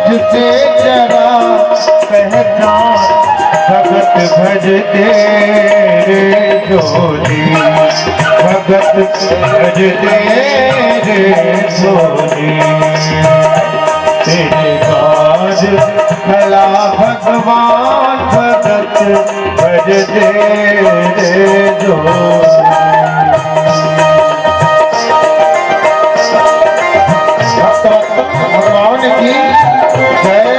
जिसे जरा पहचान भगत भज तेरे झोली, भगत भज तेरे झोली। तेरे काज भला भगवान भगत भज तेरे झोली। भगवान की जय।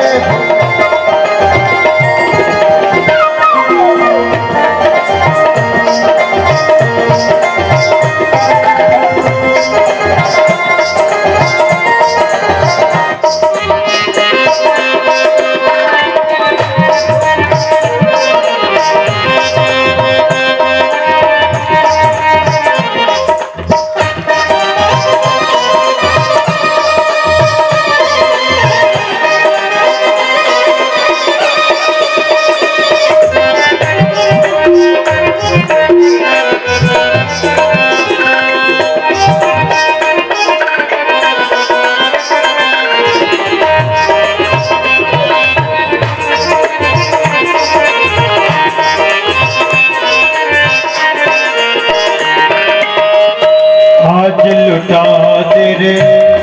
लुटा तेरे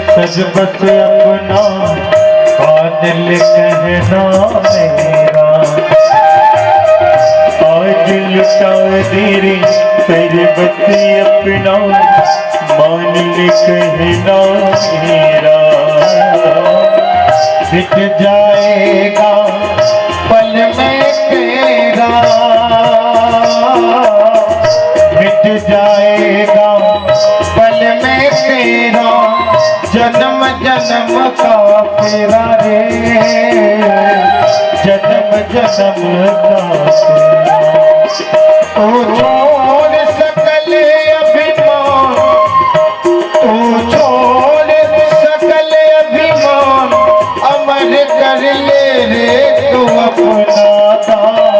सज बस अपना बादल कहना मेरा। आज लुटा तेरे सज बस अपना मान ले कहना मेरा। मिट जाएगा पल में तेरा, मिट जाएगा पल में तेरा जन्म जन्म का फेरा रे, जन्म जन्म का फेरा। ओ छोड़ सकल अभिमान, ओ छोड़ सकल अभिमान, अमर कर ले रे तू अपना दाम।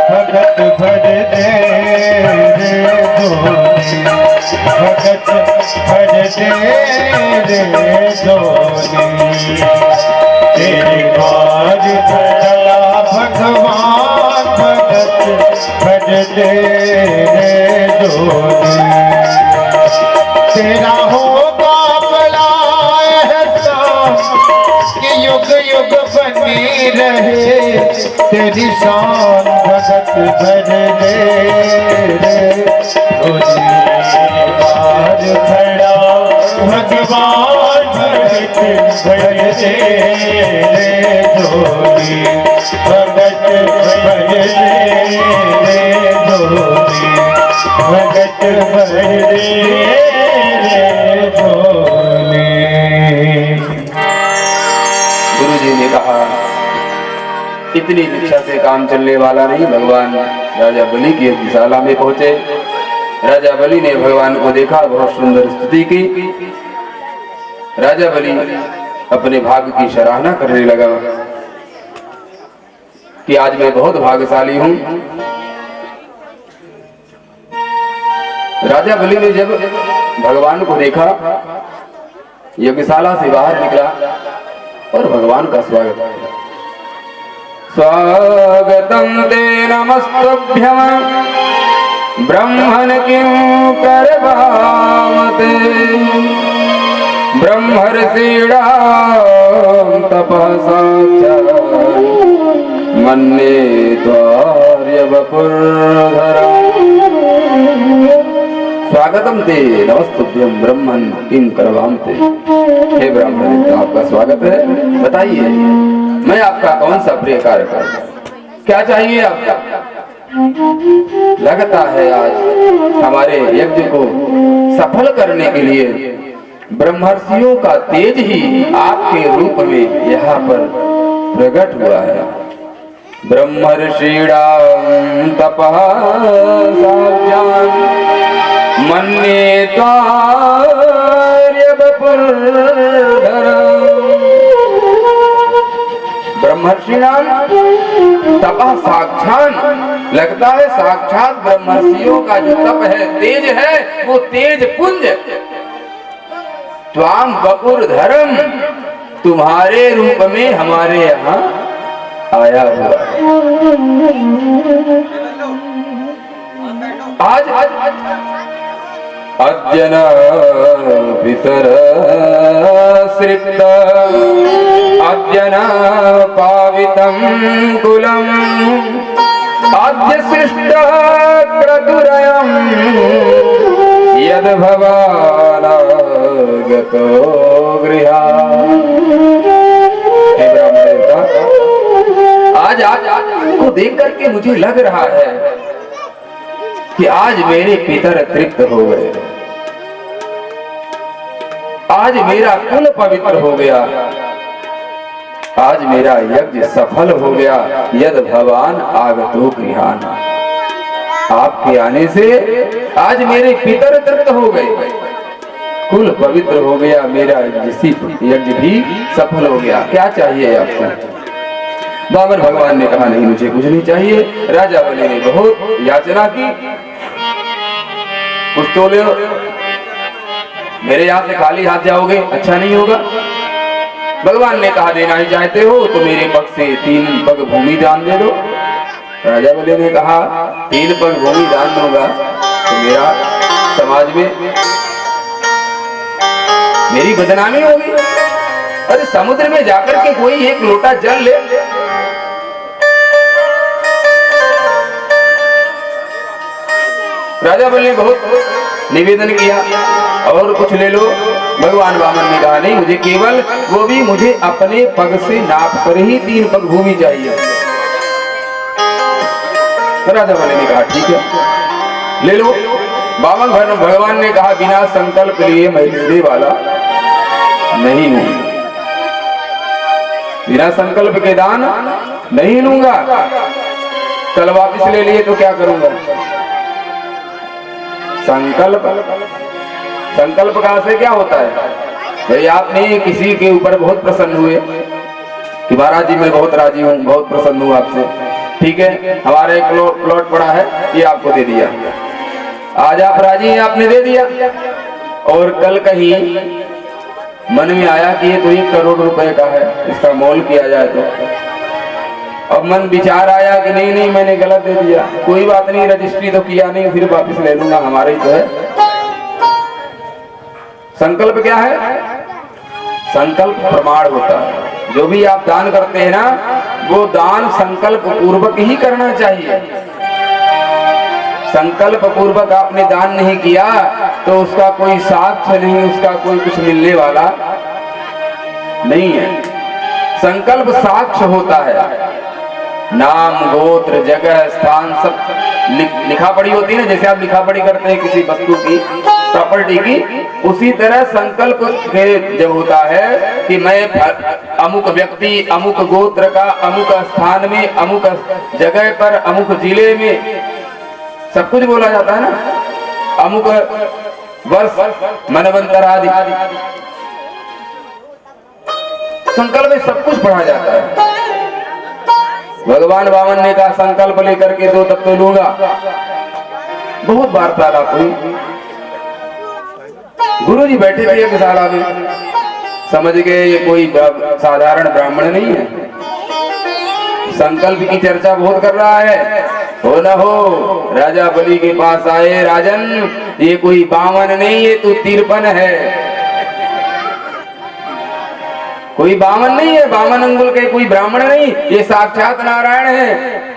भगत भज तेरे झोली, भगत भज तेरे झोली। तेरी बाज भला भगवान भगत भज तेरे झोली। तेरा होगा बड़ा एहसान कि युग युग बनी रहे तेरी शान। भगत भज तेरे झोली। आज खड़ा भगवान भगत भज तेरे झोली, भगत भज तेरे झोली, भगत भज तेरे झोली। गुरु जी ने कहा इतनी दीक्षा से काम चलने वाला नहीं। भगवान राजा बलि की यज्ञशाला में पहुंचे। राजा बलि ने भगवान को देखा, बहुत सुंदर स्तुति की। राजा बलि अपने भाग्य की सराहना करने लगा कि आज मैं बहुत भाग्यशाली हूं। राजा बलि ने जब भगवान को देखा, यज्ञशाला से बाहर निकला और भगवान का स्वागत किया। स्वागतम ते नमस्तुभ्यं ब्रह्मन् किं करवामते। ब्रह्मर्षीणां तपः साक्षात् मन्ये त्वार्य वपुर्धरा। स्वागतम ते नमस्तुभ्यं ब्रह्मन् किं करवामते। हे ब्राह्मण, आपका स्वागत है। बताइए मैं आपका कौन सा प्रिय कार्य करूं, क्या चाहिए आपका? लगता है आज हमारे यज्ञ को सफल करने के लिए ब्रह्मर्षियों का तेज ही आपके रूप में यहाँ पर प्रकट हुआ है। ब्रह्मर्षीणां तपः साक्षात् मन्ये त्वार्य वपुर्धरा। ब्रह्मर्षिणां तपः साक्षात्, लगता है साक्षात ब्रह्मर्षियों का जो तप है, तेज है, वो तेज पुंज त्वाम वपुर्धरम, तुम्हारे रूप में हमारे यहाँ आया हुआ है। आज अद्यना पितर सृप्त अद्यना पावितं कुलम् आद्य सृष्ट क्रतुरयम् यद भवानागतो गृहात्। हे ब्राह्मण देवता, आज को देख करके मुझे लग रहा है कि आज मेरे पितर तृप्त हो गए, आज मेरा कुल पवित्र हो गया, आज मेरा यज्ञ सफल हो गया। यद भगवान आगतो गृहान, आपके आने से आज मेरे पितर तृप्त हो गए, कुल पवित्र हो गया, मेरा यज्ञ भी सफल हो गया। क्या चाहिए आपको? बामन भगवान ने कहा नहीं, मुझे कुछ नहीं चाहिए। राजा बलि ने बहुत याचना की, कुछ तो ले, मेरे यहाँ से खाली हाथ जाओगे अच्छा नहीं होगा। भगवान ने कहा देना ही चाहते हो तो मेरे पग से 3 पग भूमि दान दे दो। राजा बलि ने कहा 3 पग भूमि दान दूंगा तो मेरा समाज में मेरी बदनामी होगी। अरे समुद्र में जाकर के कोई 1 लोटा जल ले, राजा बलि ने बहुत निवेदन किया और कुछ ले लो। भगवान वामन ने कहा नहीं, मुझे केवल वो भी मुझे अपने पग से नाप कर ही 3 पग भूमि चाहिए। राजा बलि ने कहा ठीक है ले लो। वामन भगवान ने कहा बिना संकल्प लिए मैं लेने वाला नहीं हूं, बिना संकल्प के दान नहीं लूंगा। कल वापस ले लिए तो क्या करूंगा? संकल्प कहां से क्या होता है? भाई आपने किसी के ऊपर बहुत प्रसन्न हुए कि महाराज जी मैं बहुत राजी हूँ, बहुत प्रसन्न हूँ आपसे, ठीक है, हमारा एक प्लॉट पड़ा है ये आपको दे दिया, आज आप राजी हैं, आपने दे दिया। और कल कहीं मन में आया कि ये तो 1 करोड़ रुपए का है, इसका मोल किया जाए तो, अब मन विचार आया कि नहीं नहीं मैंने गलत दे दिया, कोई बात नहीं, रजिस्ट्री तो किया नहीं, फिर वापस ले लूंगा, हमारा ही तो है। संकल्प क्या है? संकल्प प्रमाण होता है। जो भी आप दान करते हैं ना, वो दान संकल्प पूर्वक ही करना चाहिए। संकल्प पूर्वक आपने दान नहीं किया तो उसका कोई साक्ष्य नहीं, उसका कोई कुछ मिलने वाला नहीं है। संकल्प साक्ष्य होता है, नाम गोत्र जगह स्थान सब लिखा पढ़ी होती है ना, जैसे आप लिखा पढ़ी करते हैं किसी वस्तु की, प्रॉपर्टी की, उसी तरह संकल्प के जब होता है कि मैं अमुक व्यक्ति अमुक गोत्र का अमुक स्थान में अमुक जगह पर अमुक जिले में, सब कुछ बोला जाता है ना, अमुक वर्ष मनवंतर आदि, संकल्प में सब कुछ पढ़ा जाता है। भगवान वामन ने कहा संकल्प लेकर के दो तब तो लूंगा। बहुत वार्तालाप हुई। गुरुजी बैठे थे यज्ञशाला में, समझ गए ये कोई साधारण ब्राह्मण नहीं है, संकल्प की चर्चा बहुत कर रहा है। हो न हो राजा बलि के पास आए, राजन ये कोई बामन नहीं, ये तू तिरपन है, कोई बामन नहीं है, बामन अंगुल के कोई ब्राह्मण नहीं, ये साक्षात नारायण है।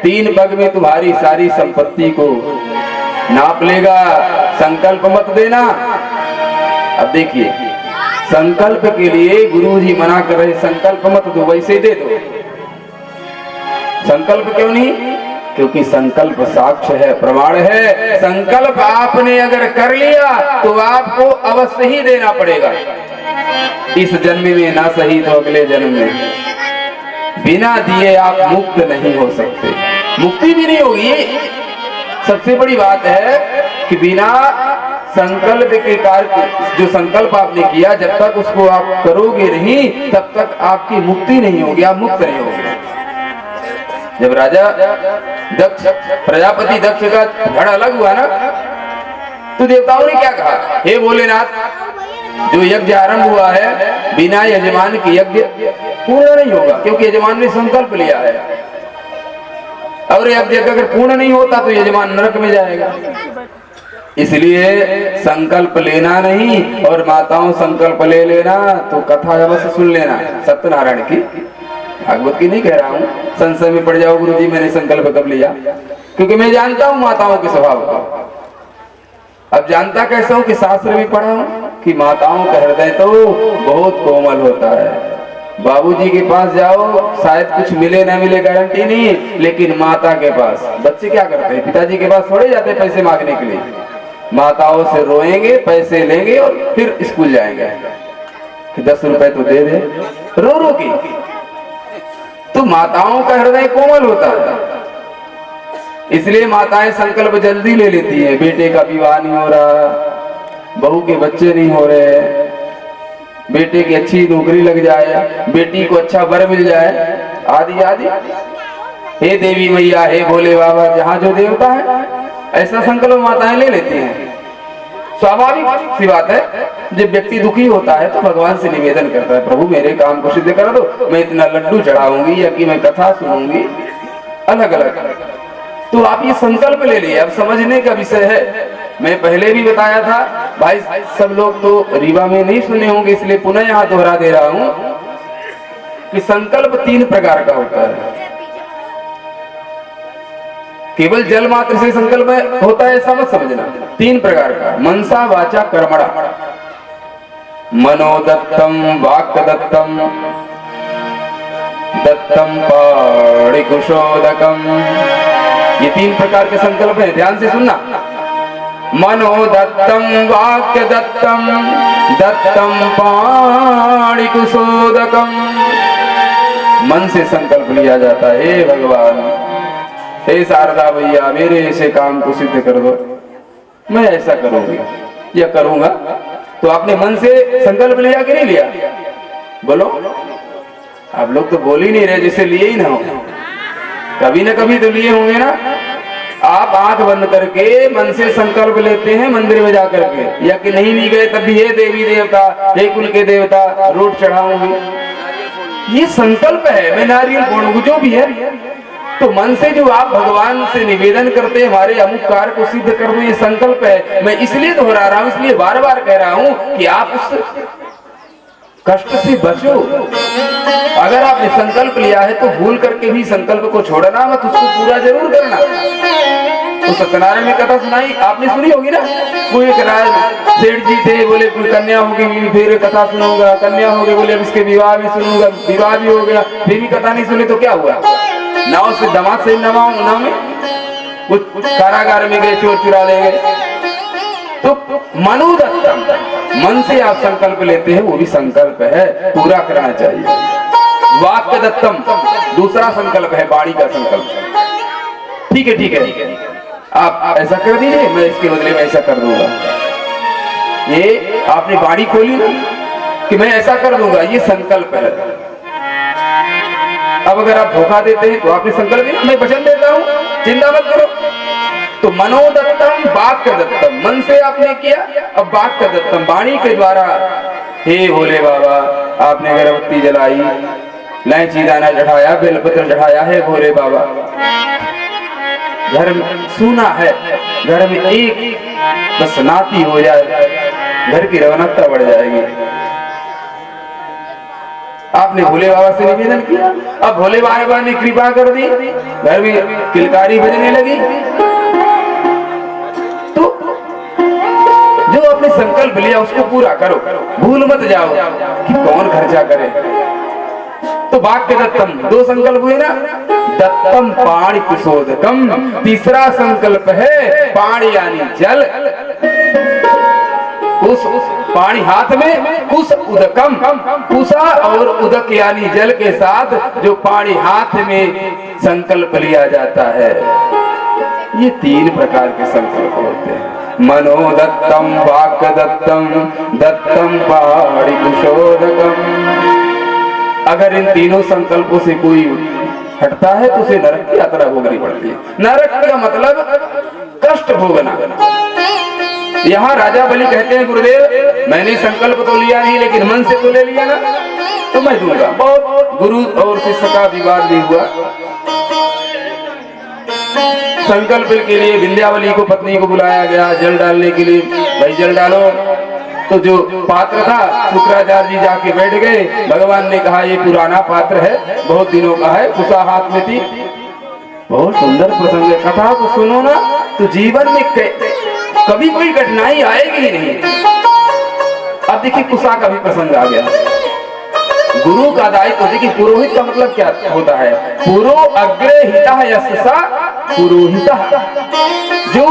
3 पग में तुम्हारी सारी संपत्ति को नाप लेगा, संकल्प मत देना। अब देखिए संकल्प के लिए गुरुजी मना कर रहे, संकल्प मत दो, वैसे दे दो। संकल्प क्यों नहीं? क्योंकि संकल्प साक्ष्य है, प्रमाण है। संकल्प आपने अगर कर लिया तो आपको अवश्य ही देना पड़ेगा, इस जन्म में ना सही तो अगले जन्म में। बिना दिए आप मुक्त नहीं हो सकते, मुक्ति भी नहीं होगी। सबसे बड़ी बात है कि बिना संकल्प के कार्य, जो संकल्प आपने किया जब तक उसको आप करोगे नहीं तब तक आपकी मुक्ति नहीं होगी, आप मुक्त नहीं होगे। जब राजा दक्ष, प्रजापति दक्ष का धड़ अलग हुआ ना, तो देवताओं ने क्या कहा, हे भोलेनाथ जो यज्ञ आरंभ हुआ है बिना यजमान के यज्ञ पूर्ण नहीं होगा, क्योंकि यजमान ने संकल्प लिया है। और यज्ञ अगर पूर्ण नहीं होता तो यजमान नरक में जाएगा। इसलिए संकल्प लेना नहीं, और माताओं संकल्प ले लेना तो कथा अवश्य सुन लेना। सत्यनारायण की, भागवत की नहीं कह रहा हूँ, संशय में पड़ जाओ गुरु जी मैंने संकल्प कब लिया, क्योंकि मैं जानता हूँ माताओं के स्वभाव को। अब जानता कैसे हूँ कि शास्त्र भी पढ़ा हूँ कि माताओं का हृदय तो बहुत कोमल होता है। बाबूजी के पास जाओ शायद कुछ मिले ना मिले गारंटी नहीं, लेकिन माता के पास बच्चे क्या करते हैं, पिताजी के पास थोड़े जाते हैं पैसे मांगने के लिए। माताओं से रोएंगे, पैसे लेंगे और फिर स्कूल जाएंगे कि 10 रुपए तो दे दे, रो रो की। तो माताओं का हृदय कोमल होता है, इसलिए माताएं संकल्प जल्दी ले लेती हैं। बेटे का विवाह नहीं हो रहा, बहू के बच्चे नहीं हो रहे, बेटे की अच्छी नौकरी लग जाए, बेटी को अच्छा वर मिल जाए, आदि आदि। हे देवी मैया, हे भोले बाबा, जहाँ जो देवता है, ऐसा संकल्प माताएं ले लेती हैं। स्वाभाविक सी बात है, जब व्यक्ति दुखी होता है तो भगवान से निवेदन करता है, प्रभु मेरे काम को सिद्ध कर दो, मैं इतना लड्डू चढ़ाऊंगी या कि मैं कथा सुनूंगी, अलग अलग। तो आप ये संकल्प ले लिए, अब समझने का विषय है। मैं पहले भी बताया था भाई, सब लोग तो रीवा में नहीं सुने होंगे, इसलिए पुनः यहाँ दोहरा दे रहा हूं कि संकल्प 3 प्रकार का होता है। केवल जल मात्र से संकल्प होता है ऐसा मत समझना, 3 प्रकार का। मनसा वाचा कर्मणा, मनोदत्तम वाक्दत्तम दत्तम पाणिकुशोदकम। ये 3 प्रकार के संकल्प हैं, ध्यान से सुनना। मनोदत्तम वाक्यदत्तम दत्तम पाणिकुशोदकम। मन से संकल्प लिया जाता है, हे भगवान, हे शारदा भैया, मेरे ऐसे काम को सिद्ध कर दो, मैं ऐसा करूंगी या करूंगा। तो आपने मन से संकल्प लिया कि नहीं लिया? बोलो। आप लोग तो बोल ही नहीं रहे, जैसे लिए ही ना हो। कभी ना कभी तो लिए होंगे ना। आप आंख बंद करके मन से संकल्प लेते हैं मंदिर में जाकर के, या कि नहीं भी गए तब भी हे देवी देवता, हे कुल के देवता, रोट चढ़ाऊंगी, ये संकल्प है। मैं नारियल फोड़ूंगी, जो भी है। तो मन से जो आप भगवान से निवेदन करते हैं हमारे अमुक कार्य को सिद्ध कर दो, ये संकल्प है। मैं इसलिए दोहरा रहा हूं, इसलिए बार बार कह रहा हूं कि आप उस कष्ट से बचो। अगर आपने संकल्प लिया है तो भूल करके भी संकल्प को छोड़ना मत, उसको पूरा जरूर करना। तो सत्यनारायण में कथा सुनाई आपने सुनी होगी ना। कोई एक राज सेठ जी थे, बोले कोई कन्या होगी फिर कथा सुनूंगा, कन्या हो गई, बोले अब इसके विवाह भी सुनूंगा, विवाह भी हो गया, फिर भी कथा नहीं सुनी। तो क्या हुआ? नाव से दमाद से नाव में कुछ कारागार में गए, चोर चुरा ले गए। तो मनोदत्तम, मन से आप संकल्प लेते हैं, वो भी संकल्प है, पूरा करना चाहिए। वाक्य दत्तम, दूसरा संकल्प है वाणी का संकल्प। ठीक है ठीक है, आप ऐसा कर दीजिए, मैं इसके बदले में ऐसा कर दूंगा। ये आपने वाणी खोली ना कि मैं ऐसा कर दूंगा, ये संकल्प है। अब अगर आप धोखा देते हैं तो आपने संकल्प किया, मैं वचन देता हूं, चिंता मत करो। तो मनोदत्तम वाक्य दत्तम, मन से आपने किया, अब वाक्य दत्तम, वाणी के द्वारा। हे भोले बाबा, आपने अगरबत्ती जलाई, इलायची दाना चढ़ाया, बेलपत्र चढ़ाया है भोले बाबा। घर में सूना है, घर में एक बस नाती हो जाए, घर की रौनकता बढ़ जाएगी। आपने भोले बाबा से निवेदन किया, अब भोले बाबा ने कृपा कर दी, घर में किलकारी बजने लगी। तो जो आपने संकल्प लिया उसको पूरा करो, भूल मत जाओ कि कौन खर्चा करे। तो वाक्य दत्तम, 2 संकल्प हुए ना। दत्तम पाणी कुशोदकम, तीसरा संकल्प है पाणी यानी जल। कुश पानी हाथ में, कुश उदकम, कुशा और उदक यानी जल के साथ जो पानी हाथ में संकल्प लिया जाता है। ये 3 प्रकार के संकल्प होते हैं। मनोदत्तम वाक्य दत्तम दत्तम पाणी कुशोदकम। अगर इन तीनों संकल्पों से कोई हटता है तो उसे नरक की यात्रा भोगनी पड़ती है। नरक का मतलब कष्ट भोगना। यहाँ राजा बलि कहते हैं गुरुदेव मैंने संकल्प तो लिया नहीं लेकिन मन से तो ले लिया ना, तो मैं दूंगा। बहुत गुरु और शिष्य का विवाद भी हुआ। संकल्प के लिए विंध्यावली को पत्नी को बुलाया गया जल डालने के लिए, भाई जल डालो। तो जो पात्र था शुक्राचार्य जी जाके बैठ गए। भगवान ने कहा ये पुराना पात्र है, बहुत दिनों का है, कुशा हाथ में थी। बहुत सुंदर प्रसंग है, कथा को सुनो ना तो जीवन में कभी कोई कठिनाई आएगी ही नहीं। अब देखिए कुशा का भी प्रसंग आ गया। गुरु का दायित्व, देखिए पुरोहित का मतलब क्या होता है, पुरो अग्रे हिता यशसा पुरोहिता, जो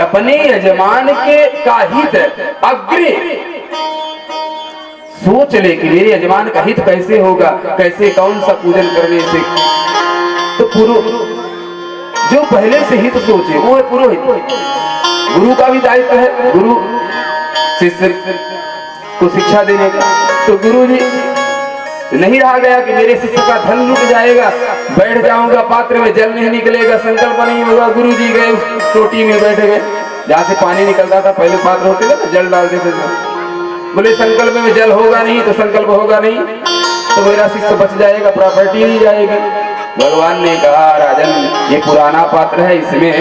अपने यजमान के का हित अग्रे सोच ले कि मेरे यजमान का हित कैसे होगा, कैसे कौन सा पूजन करने से, तो जो पहले से हित सोचे वो है पुरोहित। गुरु का भी दायित्व है गुरु शिष्य को शिक्षा देने का। तो गुरु जी नहीं रहा गया कि मेरे शिष्य का धन लूट जाएगा, बैठ जाऊंगा पात्र में जल नहीं निकलेगा, संकल्प नहीं होगा। गुरु जी गए उस टोटी में बैठ गए जहाँ से पानी निकलता था, पहले पात्र होते थे ना जल डालते थे। बोले संकल्प में जल होगा नहीं तो संकल्प होगा नहीं तो मेरा शिष्य बच जाएगा, प्रॉपर्टी नहीं जाएगी। भगवान ने कहा राजन ये पुराना पात्र है, इसमें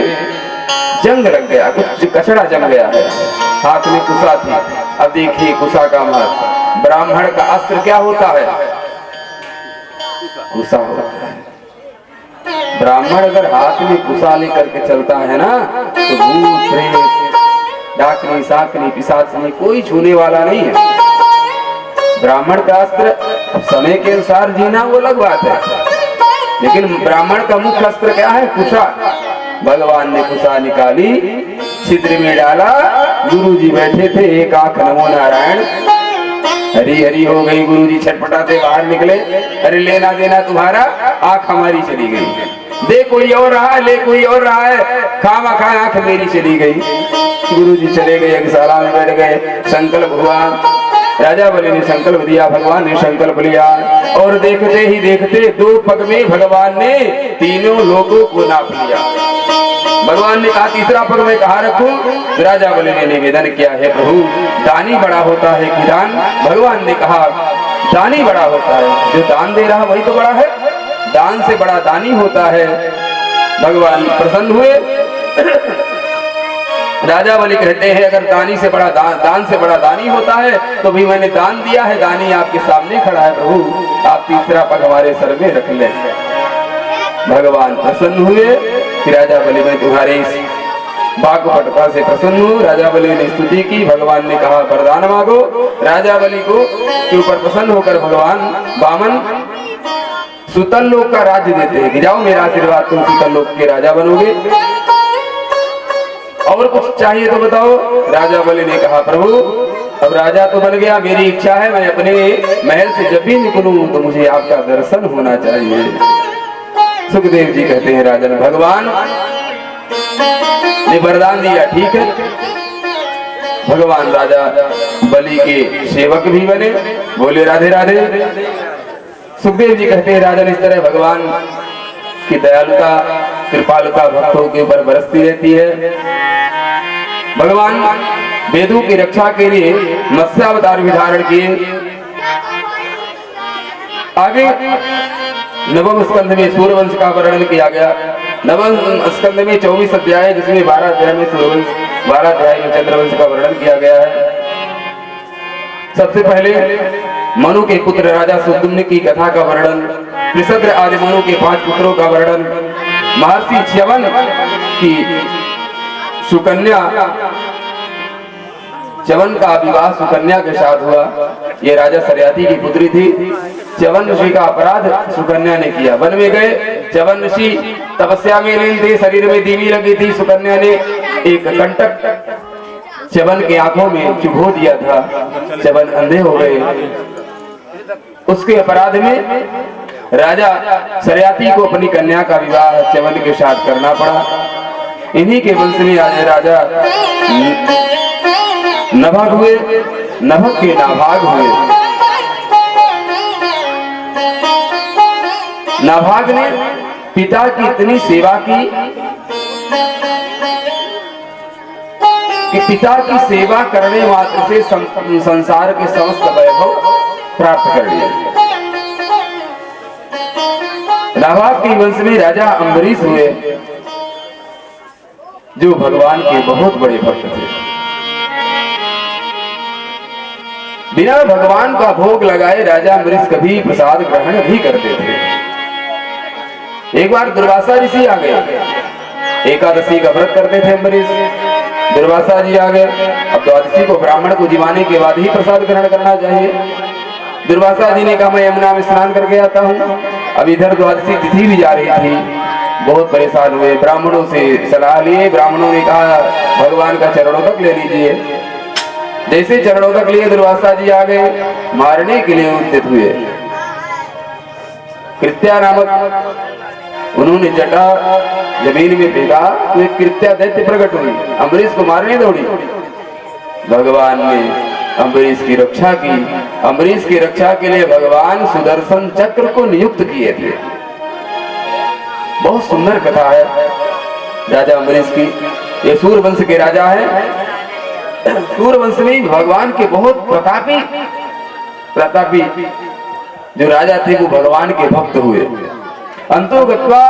जंग लग गया, कुछ कचड़ा जम गया है, हाथ में कुशा थी। अब देखिए कुशा का महत्व, ब्राह्मण का अस्त्र क्या होता है, कुशा होता है। ब्राह्मण अगर हाथ में कुशा लेकर के चलता है ना तो भूत प्रेत डाकनी साकनी पिशाचनी कोई छूने वाला नहीं है। ब्राह्मण का अस्त्र समय के अनुसार जीना वो अलग बात है, लेकिन ब्राह्मण का मुख्य अस्त्र क्या है, कुशा। भगवान ने कुशा निकाली, छिद्र में डाला, गुरु जी बैठे थे, एक आंख नमो नारायण हरी हरी हो गई। गुरु जी छटपटाते बाहर निकले, अरे लेना देना तुम्हारा, आंख हमारी चली गई, दे कोई और रहा है, ले कोई और रहा है, खामा खा आंख मेरी चली गई। गुरु जी चले गए, यज्ञशाला में बैठ गए, संकल्प हुआ। राजा बलि ने संकल्प दिया, भगवान ने संकल्प लिया, और देखते ही देखते 2 पग में भगवान ने तीनों लोगों को नाप लिया। भगवान ने कहा तीसरा पग में कहाँ रखूं? राजा बलि ने निवेदन किया है प्रभु दानी बड़ा होता है कि दान? भगवान ने कहा दानी बड़ा होता है, जो दान दे रहा वही तो बड़ा है, दान से बड़ा दानी होता है। भगवान प्रसन्न हुए। राजा बलि कहते हैं अगर दानी से बड़ा दान से बड़ा दानी होता है तो भी मैंने दान दिया है, दानी आपके सामने खड़ा है, प्रभु आप तीसरा पग हमारे सर में रख लें। भगवान प्रसन्न हुए कि राजा बलि में तुम्हारे इस वाक्पटुता से प्रसन्न हूँ। राजा बलि ने स्तुति की, भगवान ने कहा वरदान मांगो। राजा बलि को के ऊपर प्रसन्न होकर भगवान वामन सुतल लोक का राज्य देते हैं कि जाओ मेरा आशीर्वाद, तुम सुतल लोक के राजा बनोगे। और कुछ चाहिए तो बताओ। राजा बलि ने कहा प्रभु अब राजा तो बन गया, मेरी इच्छा है मैं अपने महल से जब भी निकलूं तो मुझे आपका दर्शन होना चाहिए। सुखदेव जी कहते हैं राजन भगवान ने वरदान दिया, ठीक है। भगवान राजा बलि के सेवक भी बने, बोले राधे राधे। सुखदेव जी कहते हैं राजन इस तरह भगवान की दयालुता कृपालुता भक्तों के ऊपर बरसती रहती है। भगवान वेदों की रक्षा के लिए मत्स्यावतार भी धारण किए। आगे नवम स्कंध में सूर्यवंश का वर्णन किया गया। नवम स्कंध में 24 अध्याय, जिसमें 12 अध्याय में सूर्यवंश, 12 अध्याय में चंद्रवंश का वर्णन किया गया है। सबसे पहले मनु के पुत्र राजा सुद्युम्न की कथा का वर्णन, त्रिशद्र आदि मनु के 5 पुत्रों का वर्णन, महर्षि च्यवन की सुकन्या, च्यवन का विवाह सुकन्या के साथ हुआ। ये राजा सरयाती की पुत्री थी। च्यवन ऋषि का अपराध सुकन्या ने किया, वन में गए। च्यवन ऋषि तपस्या में लीन थे, शरीर में दीवी लगी थी। सुकन्या ने एक कंटक च्यवन की आंखों में चुभो दिया था, च्यवन अंधे हो गए। उसके अपराध में राजा सरयाती को अपनी कन्या का विवाह च्यवन के साथ करना पड़ा। इन्हीं के वंश में आज राजा नभग हुए, नभग के नाभाग हुए। नाभाग ने पिता की इतनी सेवा की कि पिता की सेवा करने मात्र से संसार के समस्त वैभव प्राप्त कर लिए। नाभाग के वंश में राजा अम्बरीश हुए, जो भगवान के बहुत बड़े भक्त थे। बिना भगवान का भोग लगाए राजा अम्बरीश कभी प्रसाद ग्रहण नहीं करते थे। एक बार दुर्वासा ऋषि आ गए, एकादशी का व्रत करते थे अम्बरीश। दुर्वासा जी आ गए। अब द्वादशी को ब्राह्मण को जिमाने के बाद ही प्रसाद ग्रहण करना चाहिए। दुर्वासा जी ने कहा मैं यमुना में स्नान करके आता हूँ। अब इधर द्वादशी तिथि भी जा रही थी, बहुत परेशान हुए, ब्राह्मणों से सलाह लिए। ब्राह्मणों ने कहा भगवान का चरणों तक ले लीजिए। जैसे चरणों तक लिए दुर्वासा जी आ गए, मारने के लिए उद्यत हुए। कृत्या नामक उन्होंने जटा जमीन में फेंका तो एक कृत्या दैत्य प्रकट हुई, अम्बरीश को मारने दौड़ी। भगवान ने अम्बरीश की रक्षा की। अम्बरीश की रक्षा के लिए भगवान सुदर्शन चक्र को नियुक्त किए थे। बहुत सुंदर कथा है राजा अम्बरीश की। ये सूर्यवंश के राजा है। सूर्यवंश में भगवान के बहुत प्रतापी जो राजा थे वो भगवान के भक्त हुए। अंतोगत्वा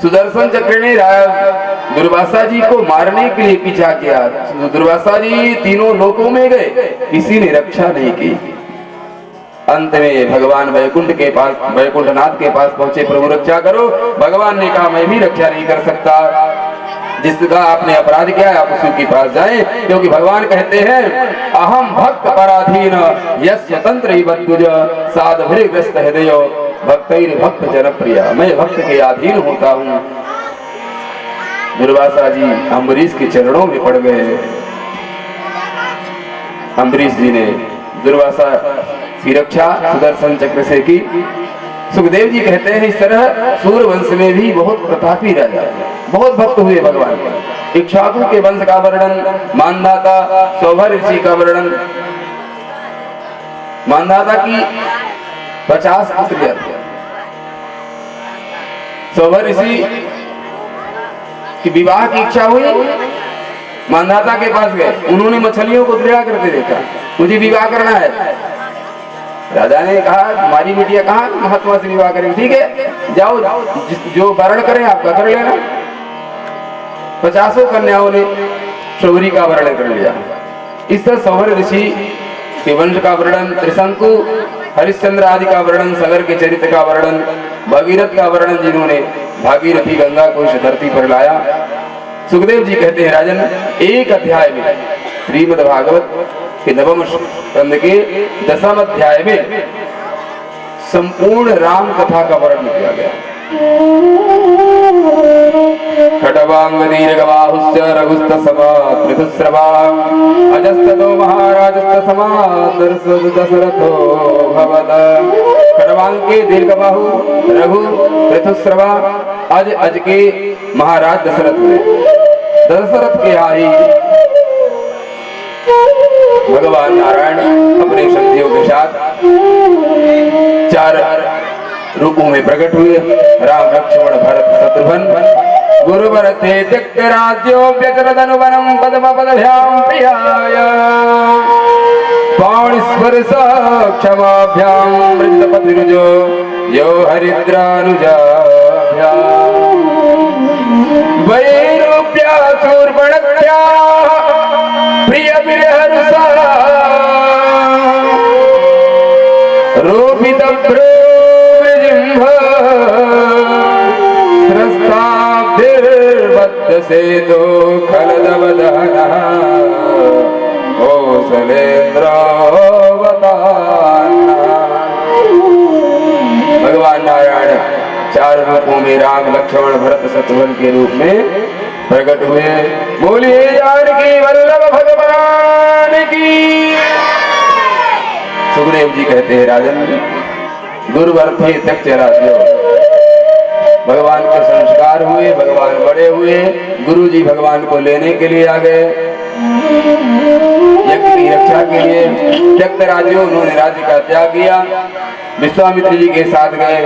सुदर्शन चक्र ने दुर्वासा जी को मारने के लिए पीछा किया। दुर्वासा जी तीनों लोकों में गए, किसी ने रक्षा नहीं की। अंत में भगवान वैकुंठनाथ के पास पहुंचे, प्रभु रक्षा करो। भगवान ने कहा मैं भी रक्षा नहीं कर सकता, जिसका आपने अपराध किया है आप उसी के पास जाएं, क्योंकि भगवान कहते हैं अहम भक्त पराधीन यस्य तंत्र साधुग्रस्त हृदय भक्तैर भक्त जनप्रिय। मैं भक्त के अधीन होता हूँ। दुर्वासा जी अम्बरीश के चरणों में पड़ गए। अम्बरीश जी ने दुर्वासा की रक्षा सुदर्शन चक्र से की। सुखदेव जी कहते हैं इस तरह सूर्यवंश में भी बहुत प्रतापी राजा, बहुत भक्त हुए भगवान के। इक्ष्वाकु के वंश का वर्णन, मानधाता सौभर ऋषि का वर्णन। मानधाता की 50 पुत्रियां थी। सौभर ऋषि की विवाह की इच्छा हुई, मानधाता के पास गए। उन्होंने मछलियों को दृढ़ करते देखा, मुझे विवाह करना है। राजा ने कहा तुम्हारी बिटिया कहाँ, महात्मा से विवाह करेंगे। ठीक है जाओ, जो वर्ण करें आपका कर लेना। 50 कन्याओं ने शौरी का वर्ण कर लिया। इस तरह सौभर ऋषि के वंश का वर्णन, त्रिशंकु हरिश्चंद्र आदि का वर्णन, सगर के चरित्र का वर्णन, भगीरथ का वर्णन जिन्होंने भागीरथी गंगा को इस धरती पर लाया। सुखदेव जी कहते हैं राजन, एक अध्याय में श्रीमद् भागवत के नवम स्कंद के 10वें अध्याय में संपूर्ण राम कथा का वर्णन किया गया। खड्वांग दीर्घबाहुश्च रघुस्त समा पृथुस्रवा अजस्ततो महाराजस्त समा दशरथो भवद। खड्वांग के दीर्घबाहु रघु पृथुस्रवा अज के महाराज दशरथ हुए। दशरथ के आई भगवान नारायण अपने शक्तियों के साथ 4 रूपों में प्रकट हुए। राम लक्ष्मण भरत शत्रुघ्न गुरुवर थे त्यक्त राज्यो व्यचरदनुवनम पद्म पदभ्याम प्रियाय पाणिस्पर्श क्षमाभ्याम मृतपतिरुजो यो हरिद्रानुजाभ्याम वैरूप्या शूर्पणख्या प्रिय विरहरुषा रोपित प्रोविजिह्व स्रस्ताब्धिर्बद्ध सेतो खलदवदहनः भगवान नारायण 4 रूपों में राम लक्ष्मण भरत शत्रुघ्न के रूप में प्रकट हुए। बोलिए जानकी वल्लभ भगवान की। सुखदेव जी कहते हैं राजन, गुरुवर थे त्यक्त राज्यो। भगवान के संस्कार हुए, भगवान बड़े हुए, गुरु जी भगवान को लेने के लिए आ गए, यज्ञ की रक्षा के लिए। त्यक्त राज्यों, उन्होंने राज्य का त्याग किया, विश्वामित्र जी के साथ गए।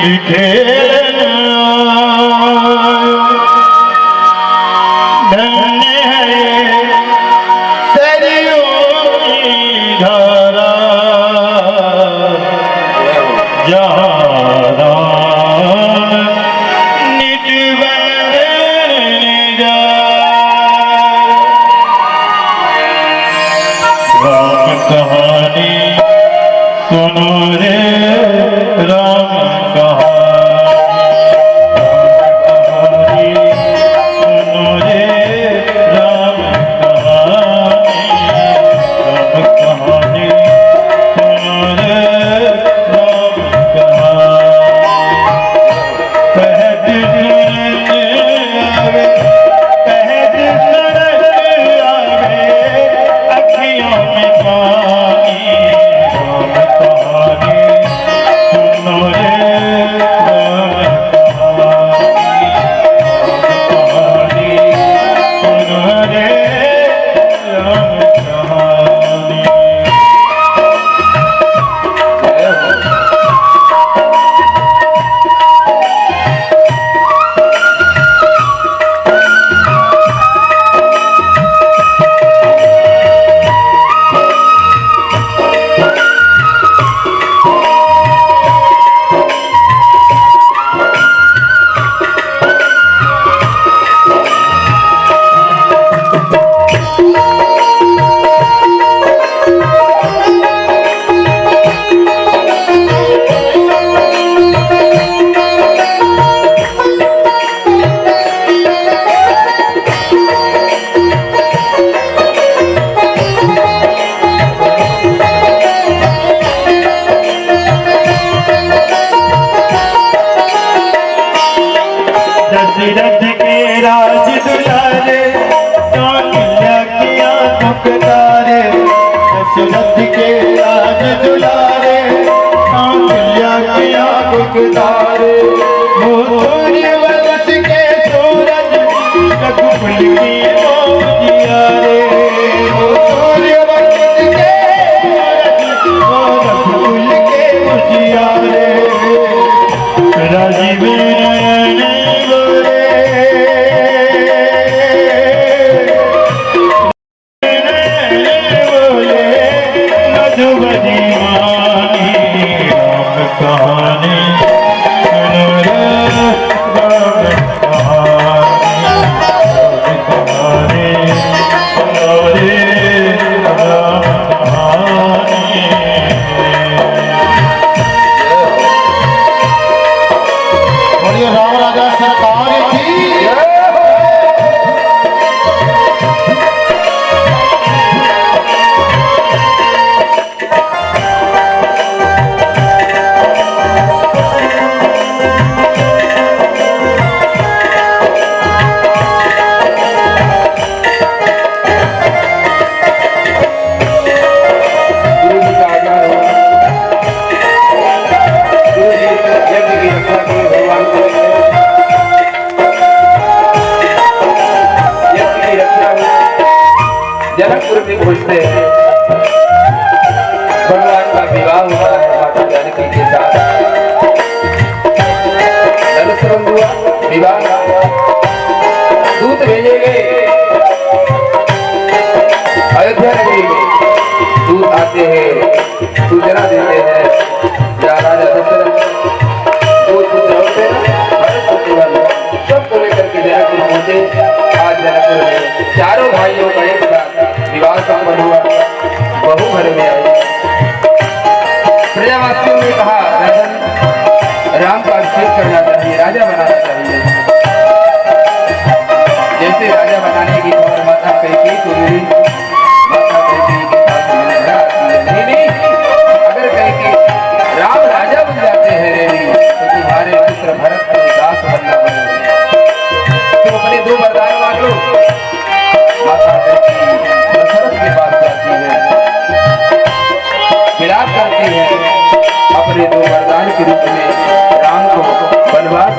खेलना धन्य है सरयों की धारा जहाँ राम नित बन जाए। राम कहानी सुनो रे राम दशरथ के राज दुलारे कौशल्या किया मुकतारे। दशरथ के राज दुलारे कौशल्या किया मुकतारे। वो सूर्यवंश के सूरज रघुकुल की उजियारे। वो सूर्यवंश के सूरज वो रघुकुल के उजियारे। राजीव नयन राम राजा सरकार की। जनकपुर में पहुंचते हैं, भगवान का विवाह हुआ है माता जानकी के साथ। धनुष्यबंध हुआ, विवाह दूत भेजे गए अयोध्या नगरी में। दूत आते हैं, सूचना देते हैं या राजा दशरथ दो पुत्र होते सबको लेकर के जनकपुर पहुंचे। आज जनकपुर में चारों भाइयों का एक साथ विवाह संपन्न हुआ, बहू घर में आई। प्रजावासियों ने कहा राजन राम का अभिषेक करना चाहिए, राजा बनाना चाहिए। जैसे राजा बनाने की खबर माता कैकेयी को मिली, माता कैकेयी के साथ मिलना नहीं, अगर कैकेयी राम राजा बन जाते हैं रेडी तो तुम्हारे पुत्र भरत को दास बनना पड़ेगा। तुम अपने दो वरदान मांगो। माता कैकेयी दशरथ के पास जाती है, विलाप करती है, अपने दो वरदान के रूप में राम को वनवास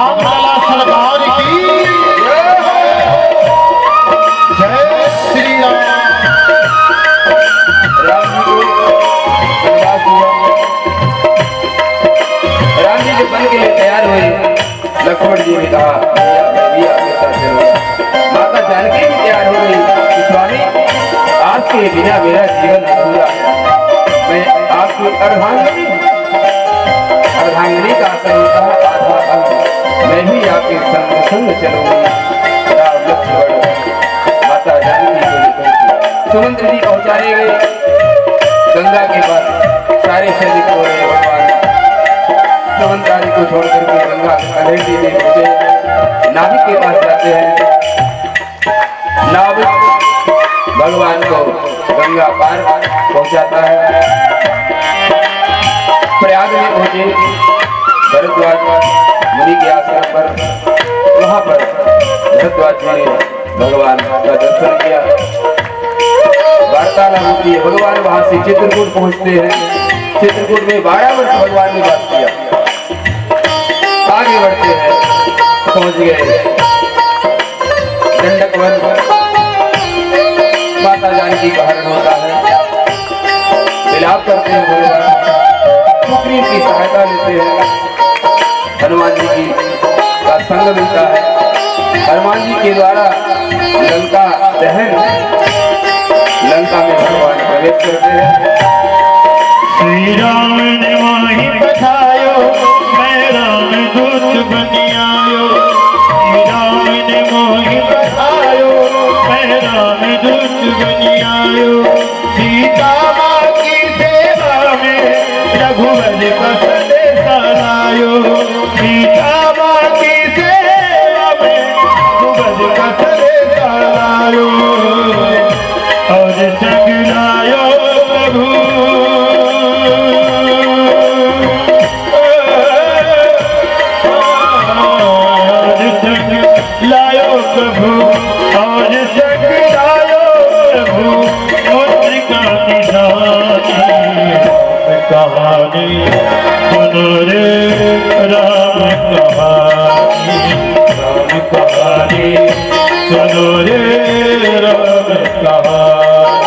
राम लला सरकार की जय श्री राम। राम जी को वनवास हुआ। राम जी जब वन के लिए तैयार हुए, लक्ष्मण जी ने कहा भैया आपके साथ चलो। माता जानकी भी तैयार हो गई कि स्वामी आपके बिना मेरा जीवन अधूरा, मैं आपकी अर्धांगिनी का आसन होता है आधा अंग, मैं भी आपके संग संग चलूंगी। राम लक्ष्मण माता जानकी को लेकर सुमंत्र जी पहुंचाने गए गंगा के पास। सारे सैनिक हो रहे भगवान सुमंत्रा जी को छोड़ करके गंगा कलेटी में पहुंचे। नाविक के पास जाते हैं। नाविक भगवान को गंगा पार पहुंचाता है। प्रयाग में पहुंचे भरद्वाज मुनि के आश्रम पर। वहां पर भरद्वाज जी ने भगवान का दर्शन किया, वार्तालाप होती है। भगवान वहां से चित्रकूट पहुंचते हैं। चित्रकूट में 12 वर्ष भगवान ने वास किया। आगे बढ़ते हैं, पहुंच गए दंडक वन पर। माता जानकी का हरण होता है, विलाप करते हैं भगवान, सुग्रीव की सहायता लेते हैं। हनुमान जी की का संग मिलता है। हनुमान जी के द्वारा लंका दहन, लंका में भगवान प्रवेश करते हैं। श्री राम ने माही बधायो, मैं राम दूत बनी आयो। श्री राम ने मोहि बधायो, मैं राम दूत बनी आयो। सीता माँ की सेवा में रघुवर का संदेशा लायो। सीता माँ की सेवा में रघुवर का संदेशा लायो। और संग लायो प्रभु, और संग लायो प्रभु, और संग लायो प्रभु। मुद्रिका निशानी कहानी सुनो रे राम कहानी। राम कहानी सुनो रे राम कहानी।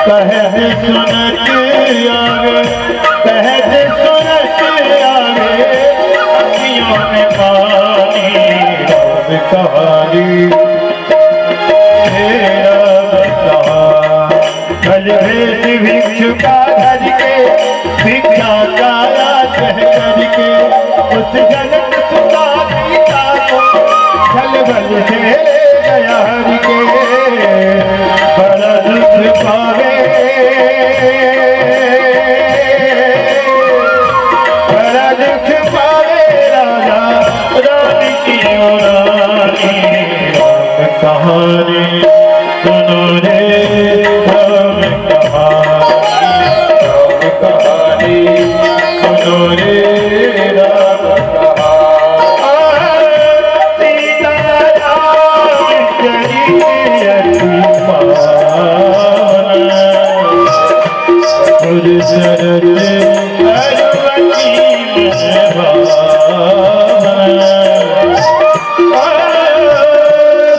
कहते सुनत आवे, कहते सुनत आवे अखियों में पानी। राम कहानी हे राम कहानी। कल भेष भिक्षुका धर के, भिक्षा काया कह करके, उस जनक सुता पिता को छल बल से गया हरि के। बड़ा दुख पावे, बड़ा दुख पावे राजा राम की रानी। राम कहानी सुनो रे राम कहानी। राम कहानी सुनो रे राम कहानी। सीता राम चरित गुरु शरद हनुमती मन भावन।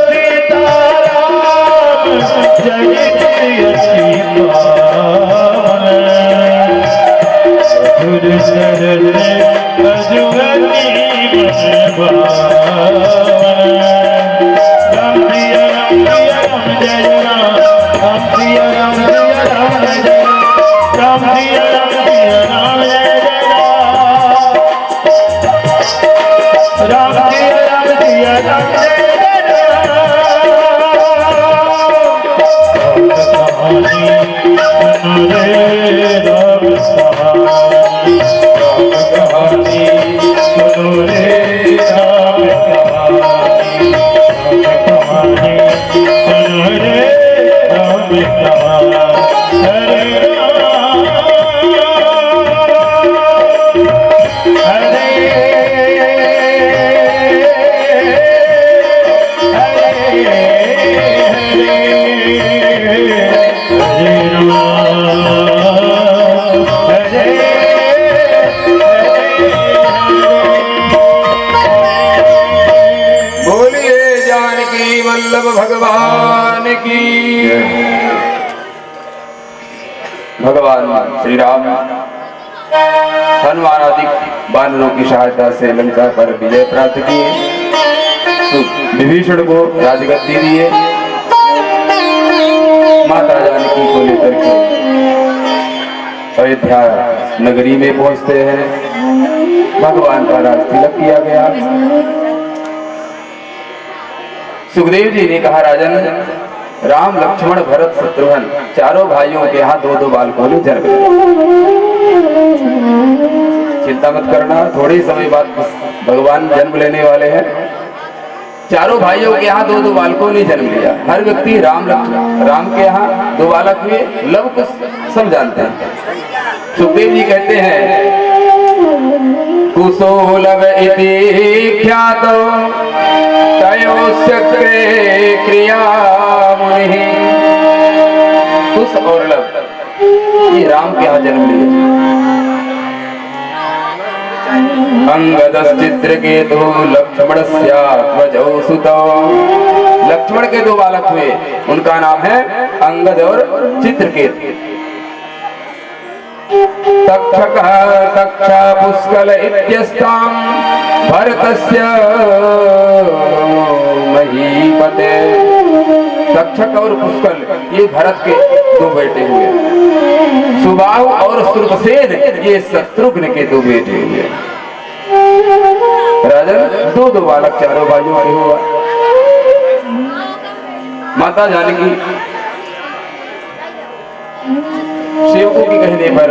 सीता राम चरित अति पावन। गुरु शरद हनुमती मन भावन। राम सिया राम जय राम, राम सिया राम जय राम जय राम। राम सिया राम जय राम। राम सिया राम जय राम। राम कहानी सुनो रे राम कहानी। राम कहानी सुनो रे राम कहानी। राम कहानी सुनो रे राम कहानी। हरे राम हरे हरे हरे राम भगवान की। भगवान श्री राम हनुमान आदि वानरों की सहायता से लंका पर विजय प्राप्त किए, विभीषण को राजगद्दी दिए, माता जानकी को लेकर के अयोध्या नगरी में पहुंचते हैं। भगवान का राज तिलक किया गया। सुखदेव जी ने कहा, राजन, राम लक्ष्मण भरत शत्रुघ्न चारों भाइयों के यहाँ दो दो बालकों ने जन्म लिया। चिंता मत करना, थोड़े समय बाद भगवान जन्म लेने वाले हैं। चारों भाइयों के यहाँ दो दो बालकों ने जन्म लिया। हर व्यक्ति राम के यहाँ दो बालक हुए, लव कुश सब जानते हैं। सुखदेव जी कहते हैं, कुशोलव इति ख्यातो तयोश्चक्रे क्रिया मुनि। कुश और लव ये राम के यहाँ जन्म लिए। अंगदश्चित्र के दो लक्ष्मणस्यात्मजौ सुतौ। लक्ष्मण के दो बालक हुए, उनका नाम है अंगद और चित्रकेत। तक्षकः तक्षा पुष्कल इत्यस्तां भरतस्य महीपते। तक्षक और पुष्कल ये भरत के दो बेटे हुए। सुबाहु और सुरसेन ये शत्रुघ्न के दो बेटे हुए। राजन दो दो बालक चारों भाइयों के हुआ। माता जानकी सेवकों की कहने पर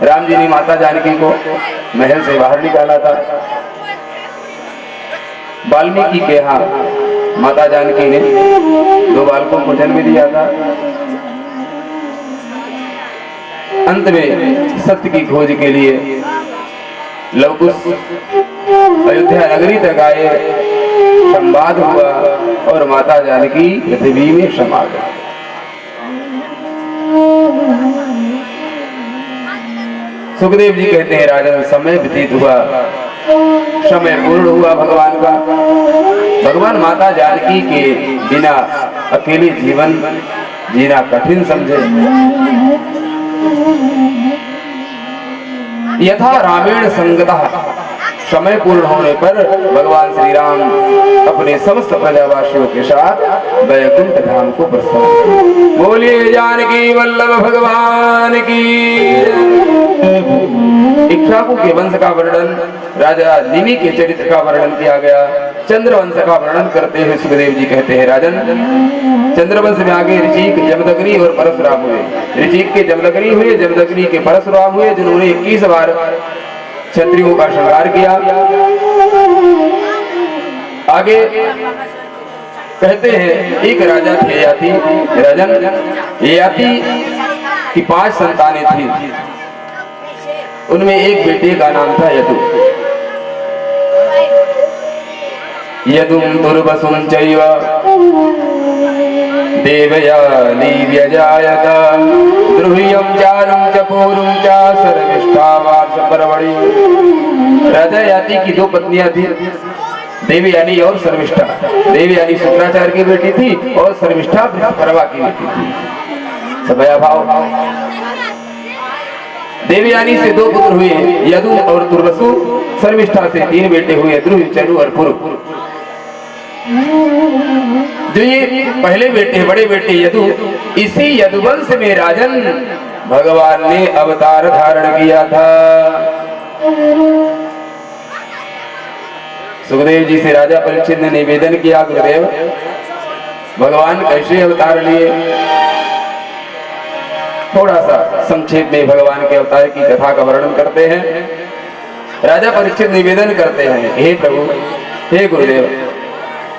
राम जी ने माता जानकी को महल से बाहर निकाला था। वाल्मीकि के यहाँ माता जानकी ने दो बालकों को जन्म दिया था। अंत में सत्य की खोज के लिए लव कुश अयोध्या नगरी तक आए, संवाद हुआ और माता जानकी पृथ्वी में समा गई। सुखदेव जी कहते हैं, राजन, समय व्यतीत हुआ, समय पूर्ण हुआ भगवान का। भगवान माता जानकी के बिना अकेले जीवन जीना कठिन समझे। यथा रामेण संगतः, समय पूर्ण होने पर भगवान श्री राम अपने समस्त प्रजावासियों के साथ वैकुंठ धाम को प्रस्थान। बोलिए जानकी वल्लभ भगवान की। इक्ष्वाकु के वंश का वर्णन, राजा निमि के चरित्र का वर्णन किया गया। चंद्रवंश का वर्णन करते हुए सुखदेव जी कहते हैं, राजन, चंद्रवंश में आगे ऋचिक, जमदग्नि और परशुराम हुए। ऋचिक के जमदग्नि हुए, जमदग्नि के परशुराम हुए, जिन्होंने 21 बार क्षत्रियों का संहार किया। आगे कहते हैं, एक राजा थे ययाति। राजन, ययाति की 5 संतानें थी। उनमें एक बेटे का नाम था यदु। यदुम दुर्वसुं चैव देवयानी व्यजायत द्रुह्यं चारुं च पूरुं च सर्विष्ठावास परवड़ी। राजा ययाति की 2 पत्नियां थी, देवयानी और सर्विष्ठा। देवयानी शुक्राचार्य की बेटी थी और सर्विष्ठा परवा की बेटी थी। सबया भाव। देवयानी से 2 पुत्र हुए, यदु और दुर्वसु। सर्विष्ठा से 3 बेटे हुए, ध्रुव, चरु और पुरु। जो ये पहले बेटे, बड़े बेटे यदु, इसी यदुवंश में राजन भगवान ने अवतार धारण किया था। सुखदेव जी से राजा परीक्षित ने निवेदन किया, गुरुदेव, भगवान कैसे अवतार लिए? थोड़ा सा संक्षेप में भगवान के अवतार की कथा का वर्णन करते हैं। राजा परीक्षित निवेदन करते हैं, हे प्रभु, हे गुरुदेव,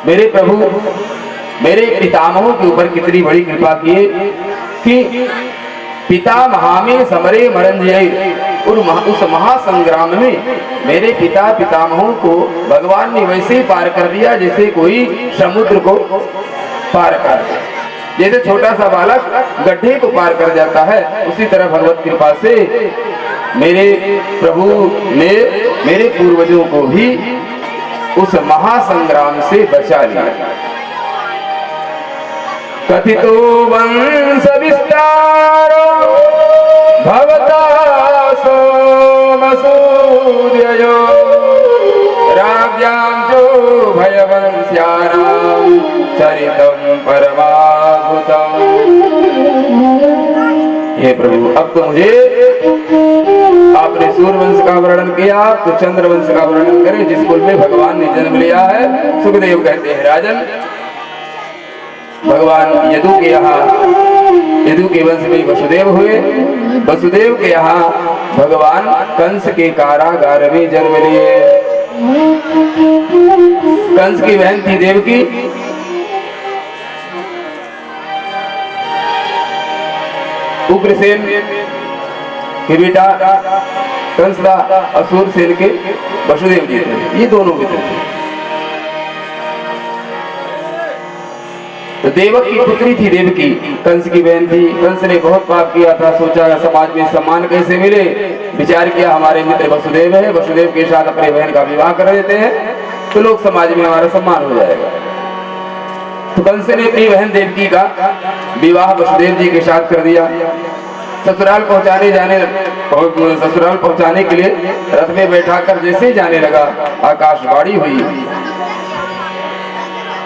मेरे प्रभु मेरे पितामहों के ऊपर कितनी बड़ी कृपा किए कि पितामहा में समरे मरंजय, उस महासंग्राम में मेरे पिता पितामहों को भगवान ने वैसे पार कर दिया जैसे कोई समुद्र को पार कर, जैसे छोटा सा बालक गड्ढे को पार कर जाता है, उसी तरह भगवत कृपा से मेरे प्रभु ने मेरे पूर्वजों को भी उस महासंग्राम से बचा लिया। कथितो वंश विस्तार भवता सोमसूर्ययो राज्ञां जो भयवंश्यानां चरितं परमाद्भुतम्। हे प्रभु, अब तो मुझे आपने सूर्यवंश का वर्णन किया, तो चंद्रवंश का वर्णन करें जिस कुल में भगवान ने जन्म लिया है। सुखदेव कहते हैं, राजन, भगवान यदु के यहाँ, यदु के वंश में वसुदेव हुए, वसुदेव के यहाँ भगवान कंस के कारागार में जन्म लिए। कंस की बहन थी देवकी, उग्रसेन के बेटा कंस था, असुर सेन के वसुदेव जी थे, ये दोनों भी थे। तो देवक की पुत्री थी देवकी, कंस की बहन थी। कंस ने बहुत पाप किया था, सोचा समाज में सम्मान कैसे मिले, विचार किया हमारे मित्र वसुदेव है, वसुदेव के साथ अपने बहन का विवाह कर देते हैं तो लोग समाज में हमारा सम्मान हो जाएगा। तो कंस ने अपनी बहन देवकी का विवाह वसुदेव जी के साथ कर दिया। ससुराल पहुंचाने के लिए रथ में बैठाकर जैसे जाने लगा, आकाशवाणी हुई,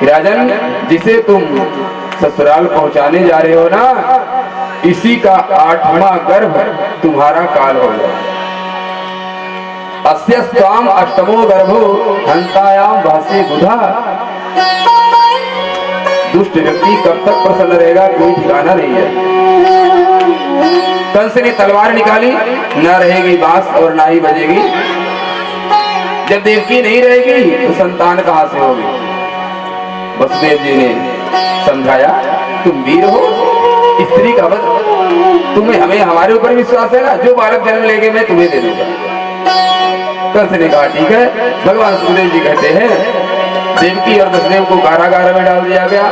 राजन, जिसे तुम ससुराल पहुंचाने जा रहे हो ना, इसी का 8वां गर्भ तुम्हारा काल होगा। अस्य स्वाम अष्टमो गर्भो हंतायाम भासे बुधा। दुष्ट व्यक्ति कब तक प्रसन्न रहेगा, कोई ठिकाना नहीं है। कंस ने तलवार निकाली, न रहेगी बांस और ना ही बजेगी। जब देवकी नहीं रहेगी तो संतान कहां से होगी। वसुदेव जी ने समझाया, तुम वीर हो, स्त्री का वध, तुम्हें हमें हमारे ऊपर विश्वास है ना, जो बालक जन्म लेंगे मैं तुम्हें दे दूंगा। कंस ने कहा ठीक है। भगवान सुखदेव जी कहते हैं, देवकी और वसुदेव को कारागार में डाल दिया गया।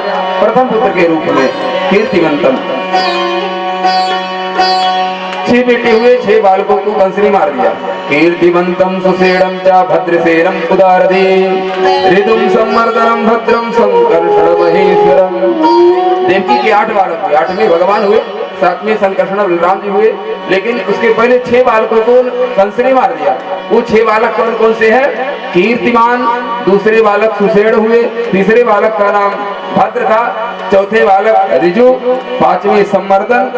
प्रथम पुत्र के रूप में कीर्तिमंतम, 6 बेटे हुए, 6 बालकों को कंस ने मार दिया। कीर्तिमंतम सुसेणम च भद्रसेनम उदारदे ऋतुम संवर्धनम भद्रम संकर्षण महेश्वरम। देवकी के 8 बालक हुए, 8वें भगवान हुए, 7वें संकर्षण बलराम जी हुए, लेकिन उसके पहले 6 बालकों को कंस ने मार दिया। वो 6 बालक कौन कौन से हैं? कीर्तिमान, दूसरे बालक सुसेण हुए, तीसरे बालक का नाम भद्र था, चौथे बालक ऋजु, 5वें संवर्धन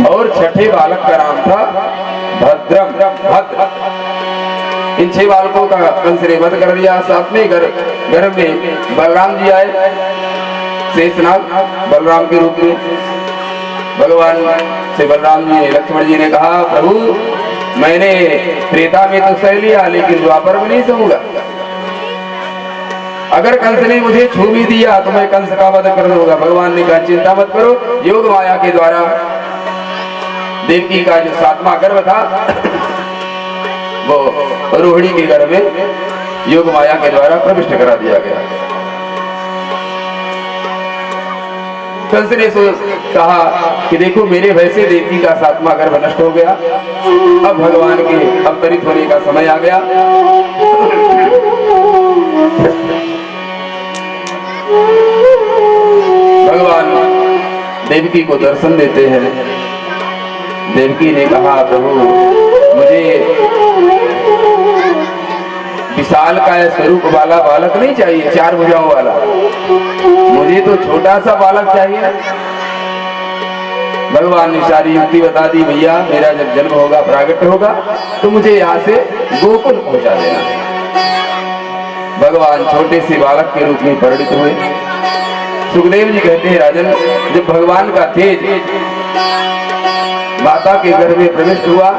और 6ठे बालक का नाम था भद्रम, भद्र। इन 6 बालकों का कंस ने वध कर दिया। 7वें गर्भ में बलराम जी आए, शेषनाग बलराम के रूप में। भगवान से बलराम जी ने, लक्ष्मण जी ने कहा, प्रभु मैंने त्रेता में तो सह लिया, लेकिन द्वापर में नहीं सहूंगा। अगर कंस ने मुझे छू भी दिया तो मैं कंस का वध कर दूंगा। भगवान ने कहा चिंता मत करो, योग माया के द्वारा देवकी का जो 7वां गर्भ था वो रोहिणी के गर्भ में योग माया के द्वारा प्रविष्ट करा दिया गया। कंस ने कहा कि देखो मेरे भय से देवकी का 7वां गर्भ नष्ट हो गया, अब भगवान के अवतरित होने का समय आ गया। भगवान देवकी को दर्शन देते हैं। देवकी ने कहा, प्रभु मुझे विशाल का स्वरूप वाला बालक नहीं चाहिए, 4 भुजाओं वाला, मुझे तो छोटा सा बालक चाहिए। भगवान ने सारी युक्ति बता दी, भैया मेरा जब जन्म होगा, प्रागट्य होगा, तो मुझे यहाँ से गोकुल पहुंचा देना। भगवान छोटे से बालक के रूप में परिणित हुए। सुखदेव जी कहते हैं, राजन, जब भगवान का तेज माता के गर्भ में प्रविष्ट हुआ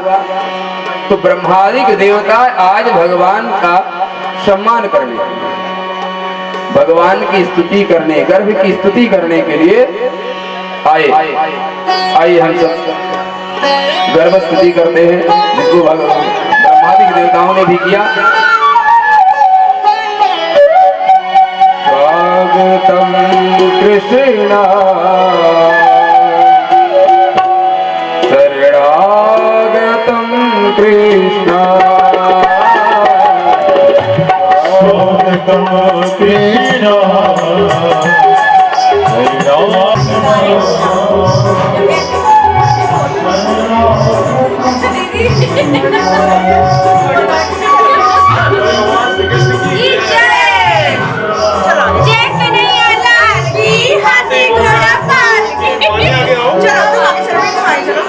तो ब्रह्मादिक देवता आज भगवान का सम्मान करने, भगवान की स्तुति करने, गर्भ की स्तुति करने के लिए आए। आइए हम सब गर्भ स्तुति करते हैं, जिसको ब्रह्मादिक देवताओं ने भी किया। स्वागतम कृष्ण शरणागतम कृष्ण, राम कृष्ण हरे जय कन्हैया लाल की, हाथी घोड़ा पाल की। चलो तुम आगे चलो, तुम आगे चलो।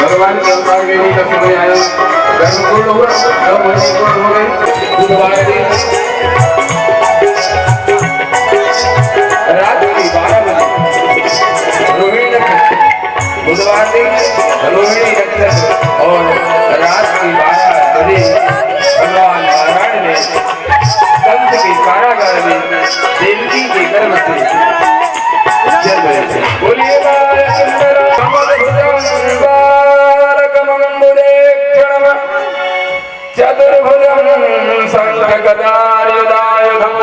भगवान के अवतार के लिए कब समय आया, धर्म पूर्ण हुआ, सब मनुष्य पूर्ण हो गए। बुधवार दिन रात की 12 बजे रोहिणी नक्षत्र, बुधवार दिन रोहिणी नक्षत्र और रात की 12 बजे भगवान नारायण ने कंस के कारागार में देवकी के गर्भ से जन्म लिया। बोलिए चतुर्भुजं शंखगदायुधायुधं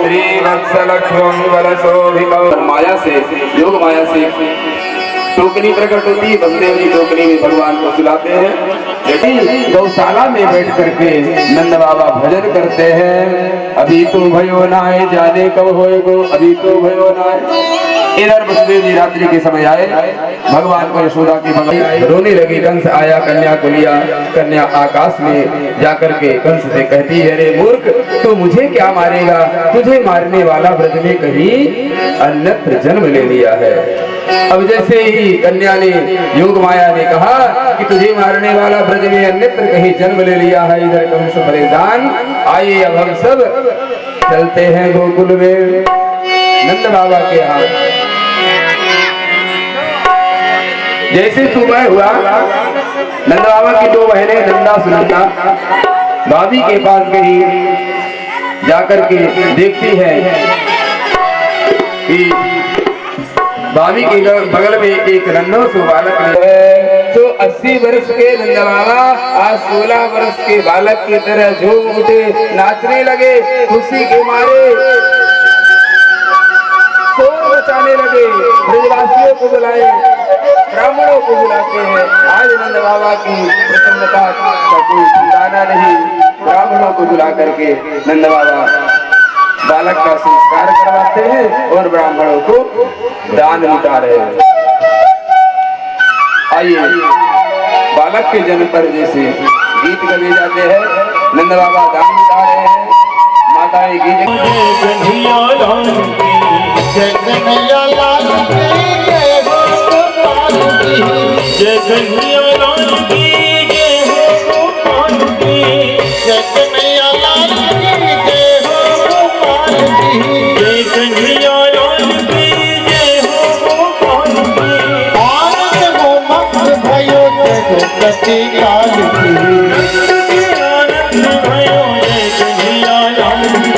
श्रीवत्सलक्ष्मं बलशोभितं। माया से, योग माया से टोकनी प्रकट होती है। बलदेव जी टोकनी में भगवान को सुलाते हैं। यदि गौशाला में बैठ करके नंद बाबा भजन करते हैं। अभी तो भयो नाय जाने कब होएगो, अभी तो भयो नाय। इधर बलदेव जी रात्रि के समय आए, भगवान को यशोदा की बगल रोने लगी। कंस आया, कन्या को लिया। कन्या आकाश में जाकर के कंस से कहती है, रे मूर्ख, तू मुझे क्या मारेगा? तुझे मारने वाला ब्रज में कहीं अन्यत्र जन्म ले लिया है। अब जैसे ही कन्या ने, योग माया ने कहा कि तुझे मारने वाला ब्रज में अन्यत्र कहीं जन्म ले लिया है, इधर कंस परेशान। आइए अब हम सब चलते हैं गोकुल में नंद बाबा के यहाँ। जैसे सुबह हुआ, नंद बाबा की 2 बहनें नंदा सुनंदा भाभी के पास गई। जाकर के देखती है कि भाभी के बगल में एक नन्हा सा बालक है। तो 80 वर्ष के नंद बाबा आज 16 वर्ष के बालक की तरह झूम उठे, नाचने लगे, खुशी के मारे शोर मचाने लगे। ब्रजवासियों को बुलाए, ब्राह्मणों को बुलाते हैं। आज नंद बाबा की प्रसन्नता का कोई ठिकाना नहीं। ब्राह्मणों को बुला करके नंद बाबा बालक का संस्कार करवाते हैं और ब्राह्मणों को दान लुटा रहे हैं। आइए, बालक के जन्म पर जैसे गीत गाए जाते हैं, नंद बाबा दान लुटा रहे हैं। माताएं गीत कन्हैया लाल की, जय कन्हैया लाल की, जय गोपाल की, जय कन्हैया लाल की, जय गोपाल की, जय कन्हैया लाल की, जय गोपाल की, जय कन्हैया लाल की, जय गोपाल की। आनंद हो मत भयो जगति काल की, आनंद भयो जय कन्हैया लाल की।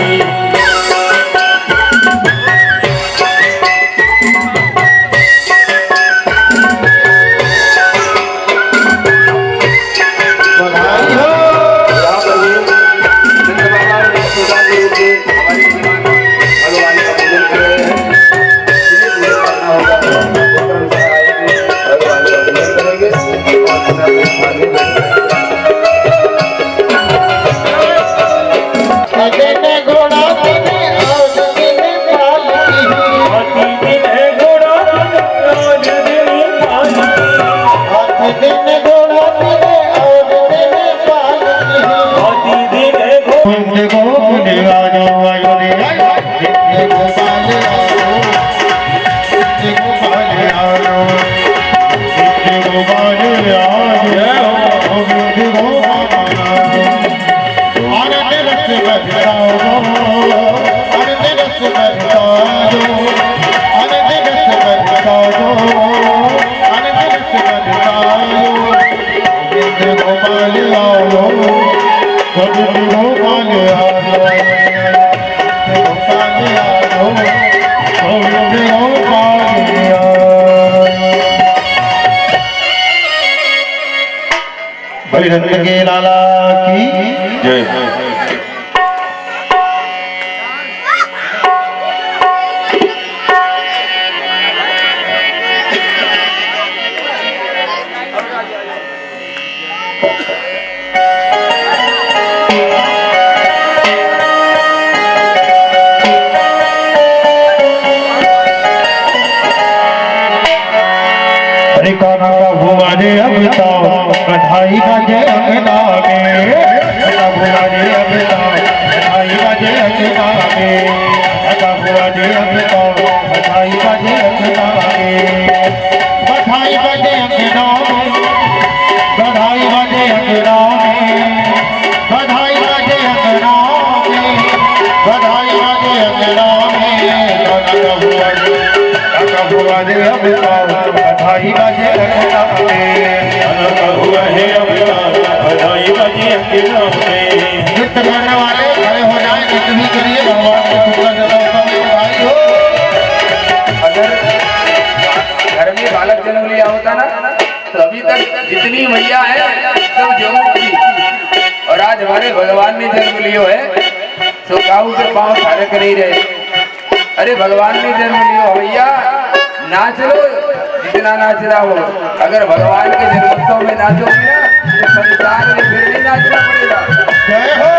रत्न के लाला की जय। काना का हुआ रे अब तो बधाई बजे अंगना में, हुआ रे अब तो बधाई बजे अंगना में, हुआ रे अब तो बधाई बजे अंगना में, बधाई बजे अंगना में, बधाई बजे अंगना में, बधाई बजे अंगना में, बधाई बजे अंगना में, हुआ रे अब तो बधाई बजे अंगना में, हुआ है अब बधाई बजे अंगना में। नृत्य करने वाले खड़े हो जाए, नृत्य भी करिए, भगवान को शुक्र बधाई हो। अगर घर में बालक जन्म लिया होता ना तो अभी तक जितनी मैया है सब जम्मू की, और आज हमारे भगवान ने जन्म लियो है तो काहू के पाँव धारक नहीं रहे। अरे भगवान ने जन्म लियो भैया, नाच लो जितना नाच रहा हो। अगर भगवान के जन्मोत्सव में नाचोगी ना तो संसार में फिर नहीं नाचना पड़ेगा। जय हो।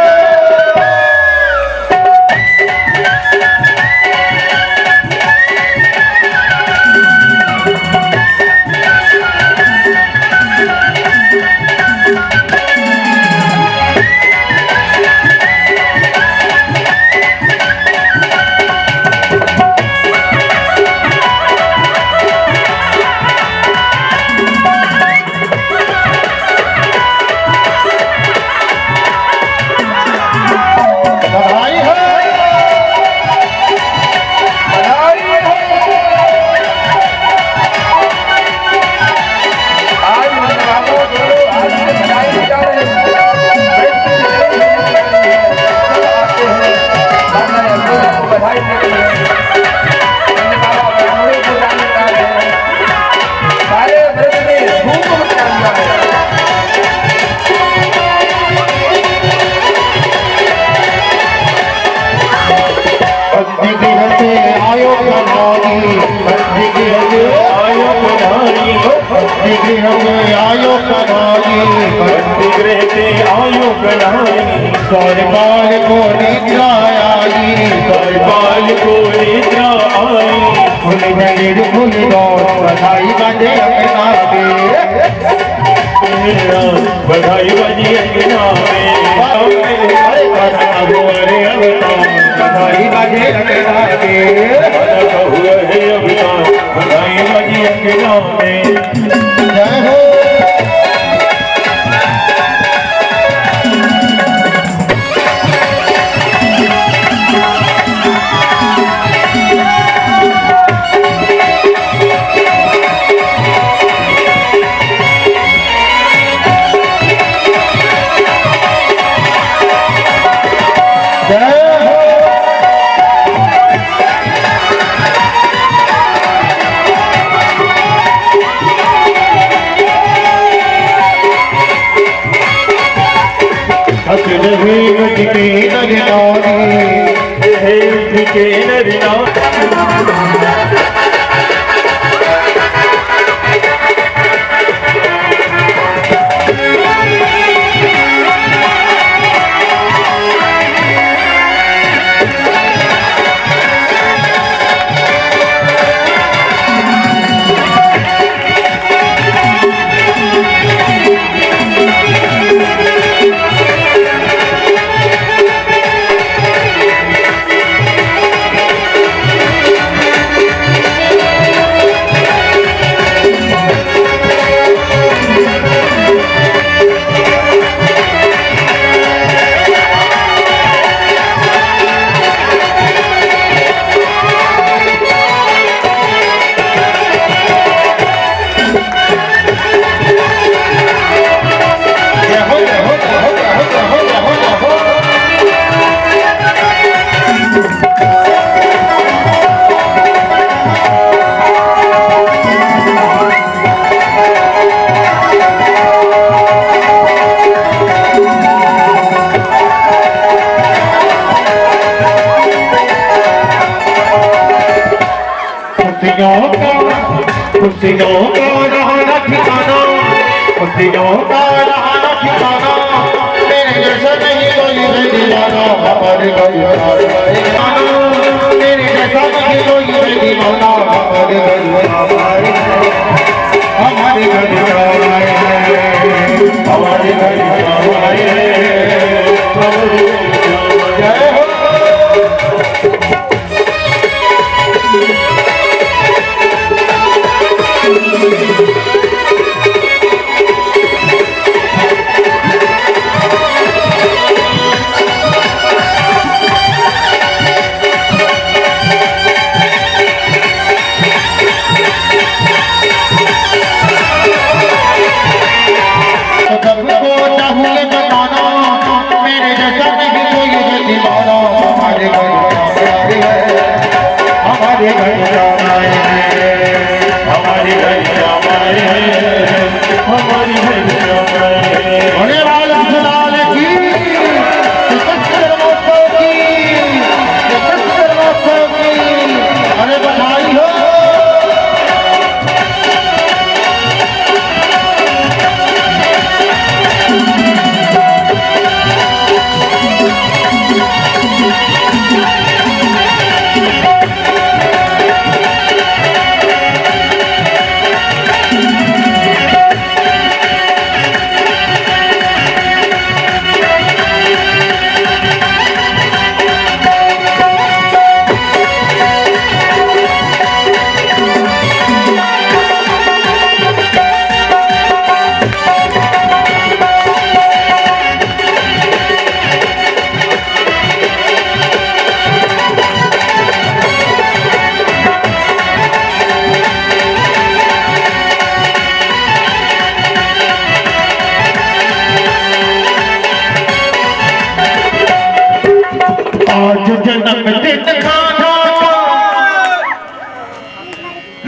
आयो सरकार को निद्रा आई, सरकार को निद्रा आई, फुल जलील फुल दौड़ बधाई बजे अंगना में, बधाई बजे अंगना में, बधाई बजे अंगना में, हुआ है अभी बधाई बजे अंगना में। जय हो। खुशियों का रहना ठिकाना, खुशियों का रहना ठिकाना, मेरे जैसा नहीं कोई दीवाना, हमारे घर मेरे जैसा नहीं कोई दीवाना, हमारे घर हमारे घर हमारे घर जय हो।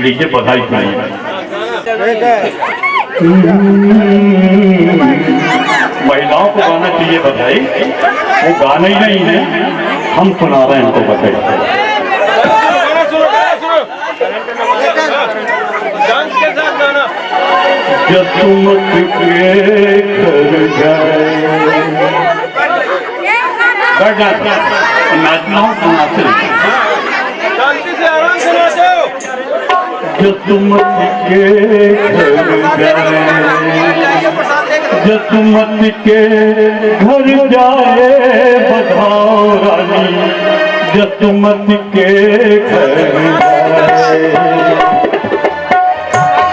लीजिए बधाई सुनिए। महिलाओं को गाना चाहिए बधाई, वो गाना ही नहीं है, हम सुना रहे हैं इनको बधाई। जसुमत के नाचना सुनाते जसुमत के जसुमत के घर जाए बधाओ रानी, जसुमत के घर जाए,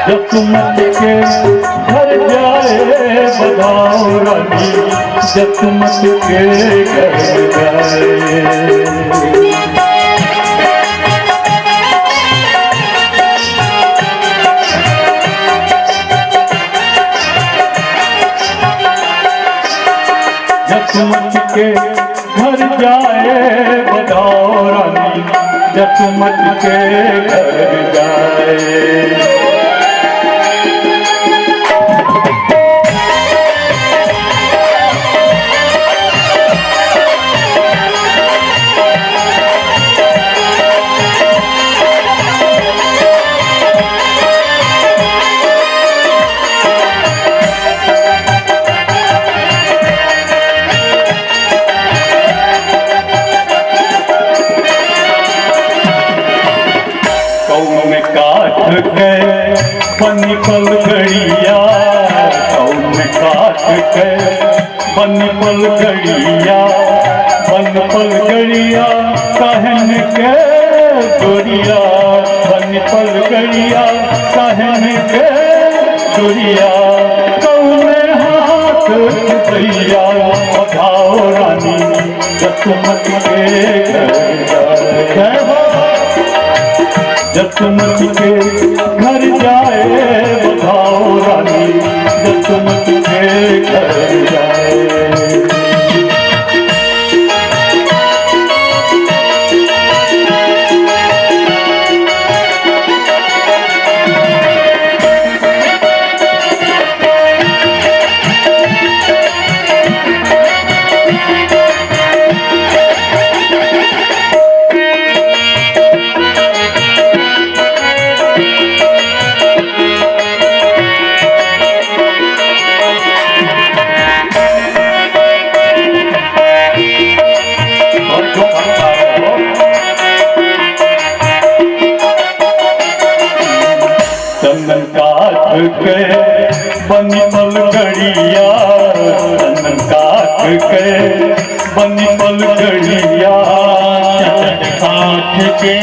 जसुमत के घर जाए बधाओ रानी, जसुमत के घर जाए। जसुमत के घर जाए बधाओ रानी, जसुमत के घर जाए। बनी पलगड़िया कौन काट के बनी पलगड़िया, बन पलगड़िया कहन के गोरिया, बनी पलगड़िया कहन के गोरिया, कौन हाथ दैया बधाओ रानी, जसुमत के घर जाए। जसुमत के घर जाए बधाओ रानी, जसुमत के घर जाए। के बनी पलगड़िया चंदन काट के बनी पलगड़िया चंदन काट के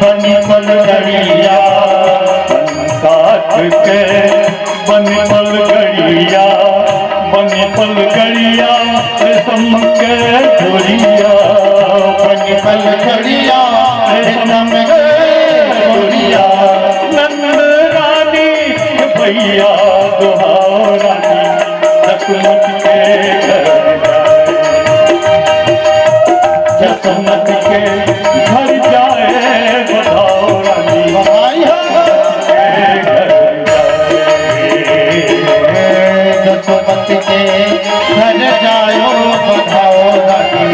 बनी पलगड़िया चंदन काट के बनी पलगड़िया बनी पलगड़िया रेशम के डोरिया बनी पलगड़िया रेशम के डोरिया नंद रानी भैया दुहाओ रानी जसमत के घर जाए जसमत के घर जाए बताओ रानी जसमत के घर जाओ बताओ रानी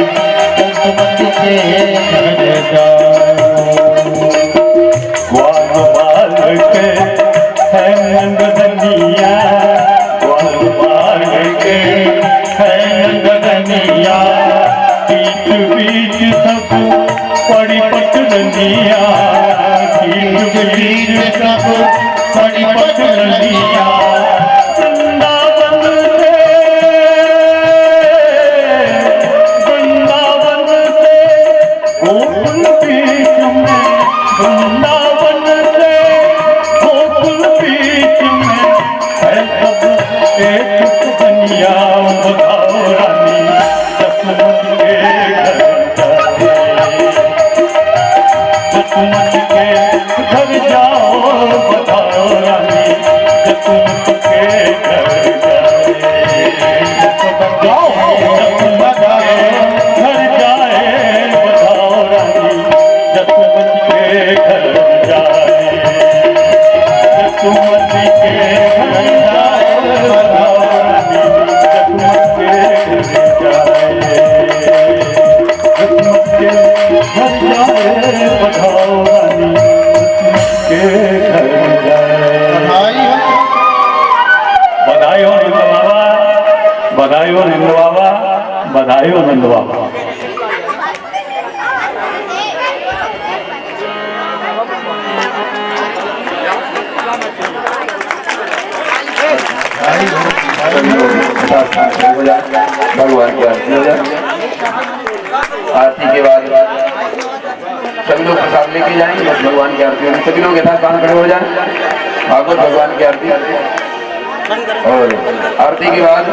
जसमत के घर जाओ ग्वाल बाल के है नंदनिया ग्वाल बाल के है नंदनिया बीच बीच सब पड़ी पटनिया बीच बीच सब पड़ी पटनिया वृंदावन से गोकुल बीच में वृंदावन से गोकुल बीच में है सब एक बनिया बताओ रानी जसमत के घर जाए जसमत के घर जाओ बताओ रानी जसमत के घर जाए जाओ जसमत के घर जाए बताओ रानी जसमत के घर जाए जसमत के घर जाए बताओ रानी जसमत के घर जाए जसमत के घर जाए बताओ रानी जसमत के घर जाए बधाई हो नंद बाबा बधाई हो नंद बाबा बधाई हो नंद बाबा भगवान की आरती हो जाए आरती के बाद सभी लोग प्रसाद लेके जाएंगे बस भगवान की आरती होने सभी लोग यथास्थान स्थान खड़े हो जाए भागवत भगवान की आरती और आरती के बाद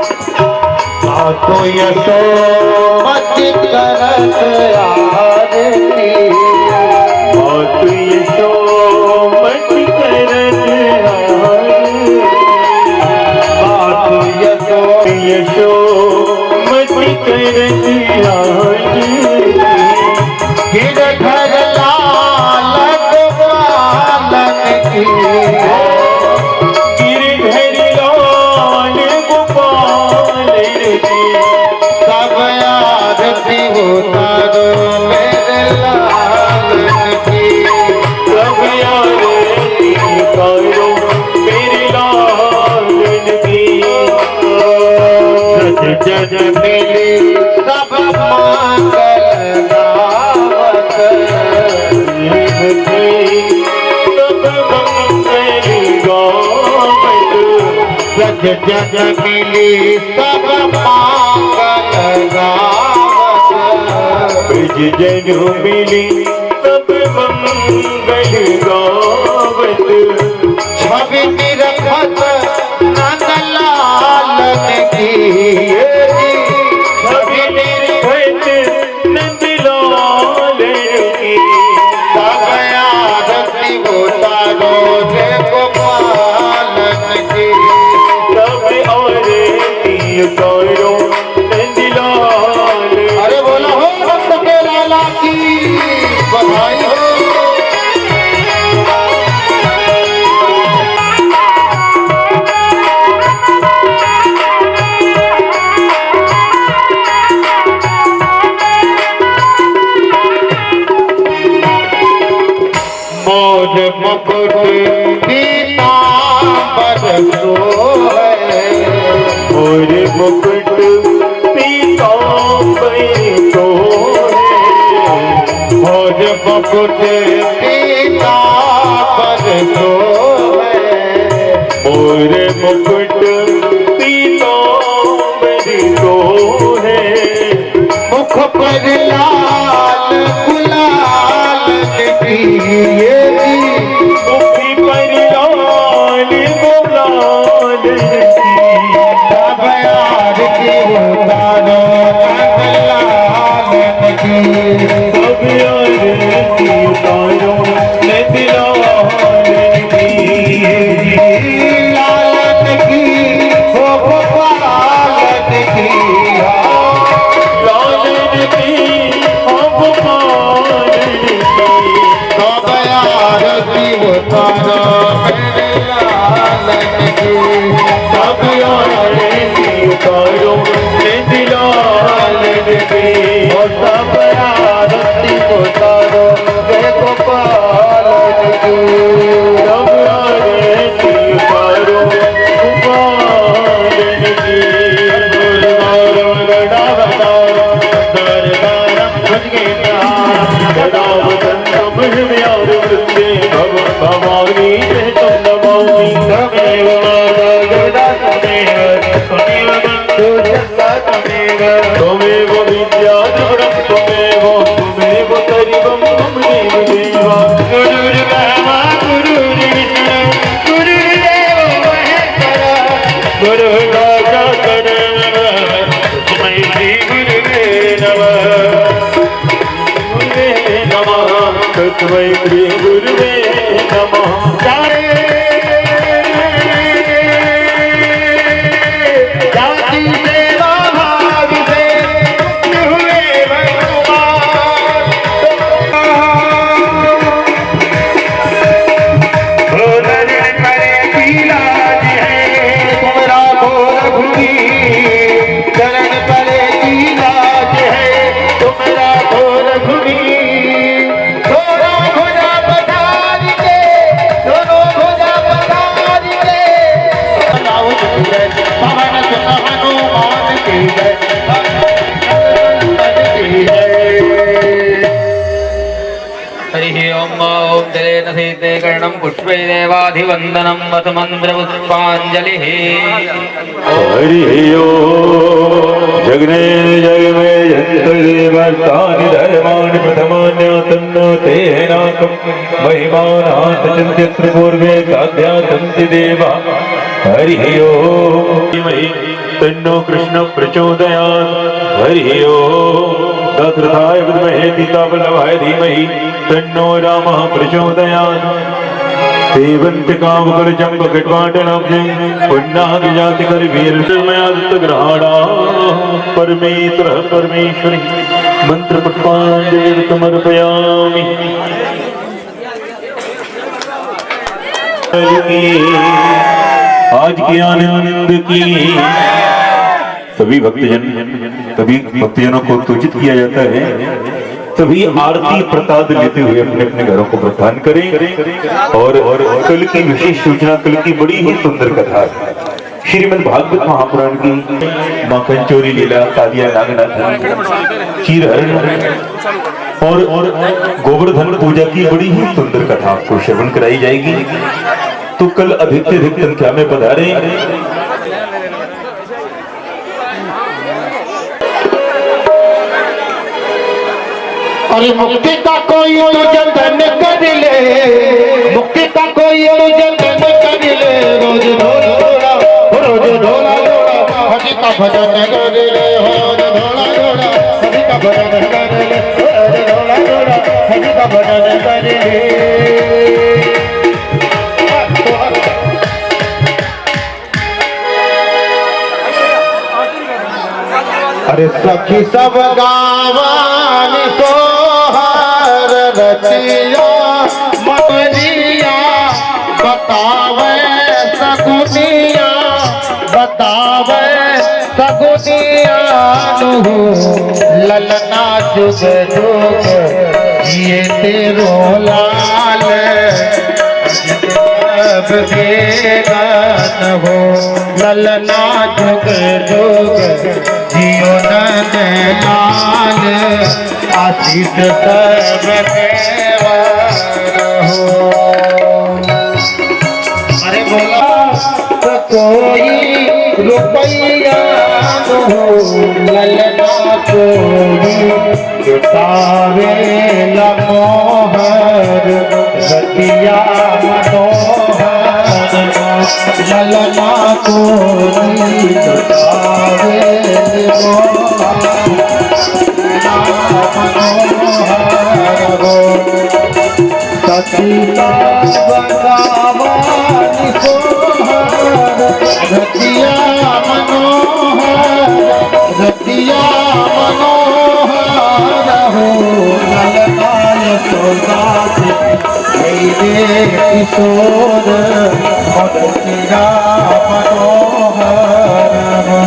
आप तो यशोमति करत आरती यशोमति करत यशोमति करत गिरधर लाल गोपालन की गिरधर लाल गोपाल सब आरती उतारो मेरे लालन की सब आरती उतारो मेरे लालन की सज जज मिली सब मंगल गावत सब मंगल गावत सज जज मिली सब मंगल गावत ब्रज जन मिली सब मंगल गावत छवि निरखत नंद लालन की छवि निर्भत नंद लाल की सब आरती उतारो रे गोपालन की सब आरती उतारो नंद लाल अरे बोला हो भक्त के लाला की बधाई हो मोर मुकुट पीतांबर सोहे और मुकुट पीतांबर सोहे मुकुट पीतांबर सोहे मोर मुकुट पीतांबर सोहे मुख पर लाल गुलाल निकलिए मुखी पर लाल गुलाल सब आरती उतारो लाल की सब आरती उतारो लाल की लाल की हो गोपाल की लाल की हो गोपाल की सब आरती उतारो लाल की सब आरती उतारो लाल की सब आरती उतारो गोपाल की सब आरती उतारो गोपाल की भवानी त्वमेव विद्याधरं त्वमेव त्वमेव करिवं मम देव देवा गुरुर्ब्रह्मा गुरुर्विष्णु गुरुर्देव महेश्वरा गुरुर्साक्षात् तस्मै श्री गुरुवे नमः गुरुवे नमः तस्मै श्री गुरुवे नमः कर्णं पुष्पे देवाधिवंदनं वत मंत्रपुष्पांजलिः हरि ओम जगने जगमे जंतदेवतानि धर्माणि प्रथमान्यातन्नो तेनाकं महिमानाथ चिन्त्यत्र पूर्वे काद्यातन्ति देवा हरि ओम तन्नो कृष्ण प्रचोदयात् हरि ओम दशरथाय विद्महे सीतावल्लभाय धीमहि तन्नो रामः प्रचोदयात् सेवन्तिकावकलचम्बकट्वाटनाब्जे पुण्णादिजातिकरवीरमयादित्यग्रहाणा परमेश्वरः परमेश्वरी मन्त्रपुष्पाञ्जलिं समर्पयामि। आज की आनंद की सभी भक्तजनों को सूचित किया जाता है, सभी आरती प्रसाद लेते हुए अपने अपने घरों को प्रस्थान करें। और कल की विशेष सूचना, कल की बड़ी ही सुंदर कथा श्रीमद् भागवत महापुराण की मां कंचोरी लीला, कालिया नागनाथ, चीरहरण और गोवर्धन पूजा की बड़ी ही सुंदर कथा आपको श्रवण कराई जाएगी। तो कल अधिक से अधिक संख्या में पधारें। अरे मुक्ति का कोई जतन कर ले, मुक्ति का कोई जतन कर ले, रोज ढोला ढोला रोज ढोला ढोला हरि का भजन कर ले, रोज ढोला ढोला हरि का भजन कर ले, रोज ढोला ढोला हरि का भजन कर ले। अरे सखी सब गावन सोहर रचिया मटरिया बतावे सगुनिया, बतावे सगुनिया ललना जुग जुग ये तेरो लाल बेगान हो, ललना जुग जुग जियो नंद लाल आस ईट सब केवर हो। अरे बोला तो कोई रुपया हो ललना कोई लुटावे मोहर रतिया मनोहर ललना कोई लुटावे मनोहर हो। सतीता बगावानी सोहर रतिया मनोहर रतिया मनोहर हो। ललनाय सोदासी मेरे किशोर रतिया मनोहर हो।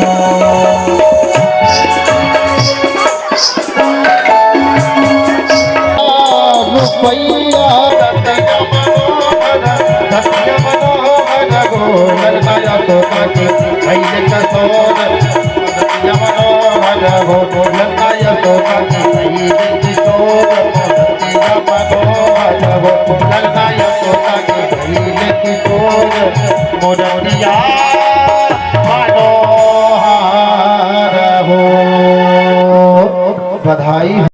रुपया रतिया मनोहर गो ललनाय सोदासी मेरे किशोर रतिया मनोहर हो। ललनाय सोदासी मेरे किशोर रतिया मनोहर हो। ललनाय सोदासी मेरे किशोर मोरनिया मनोहर हो। बधाई।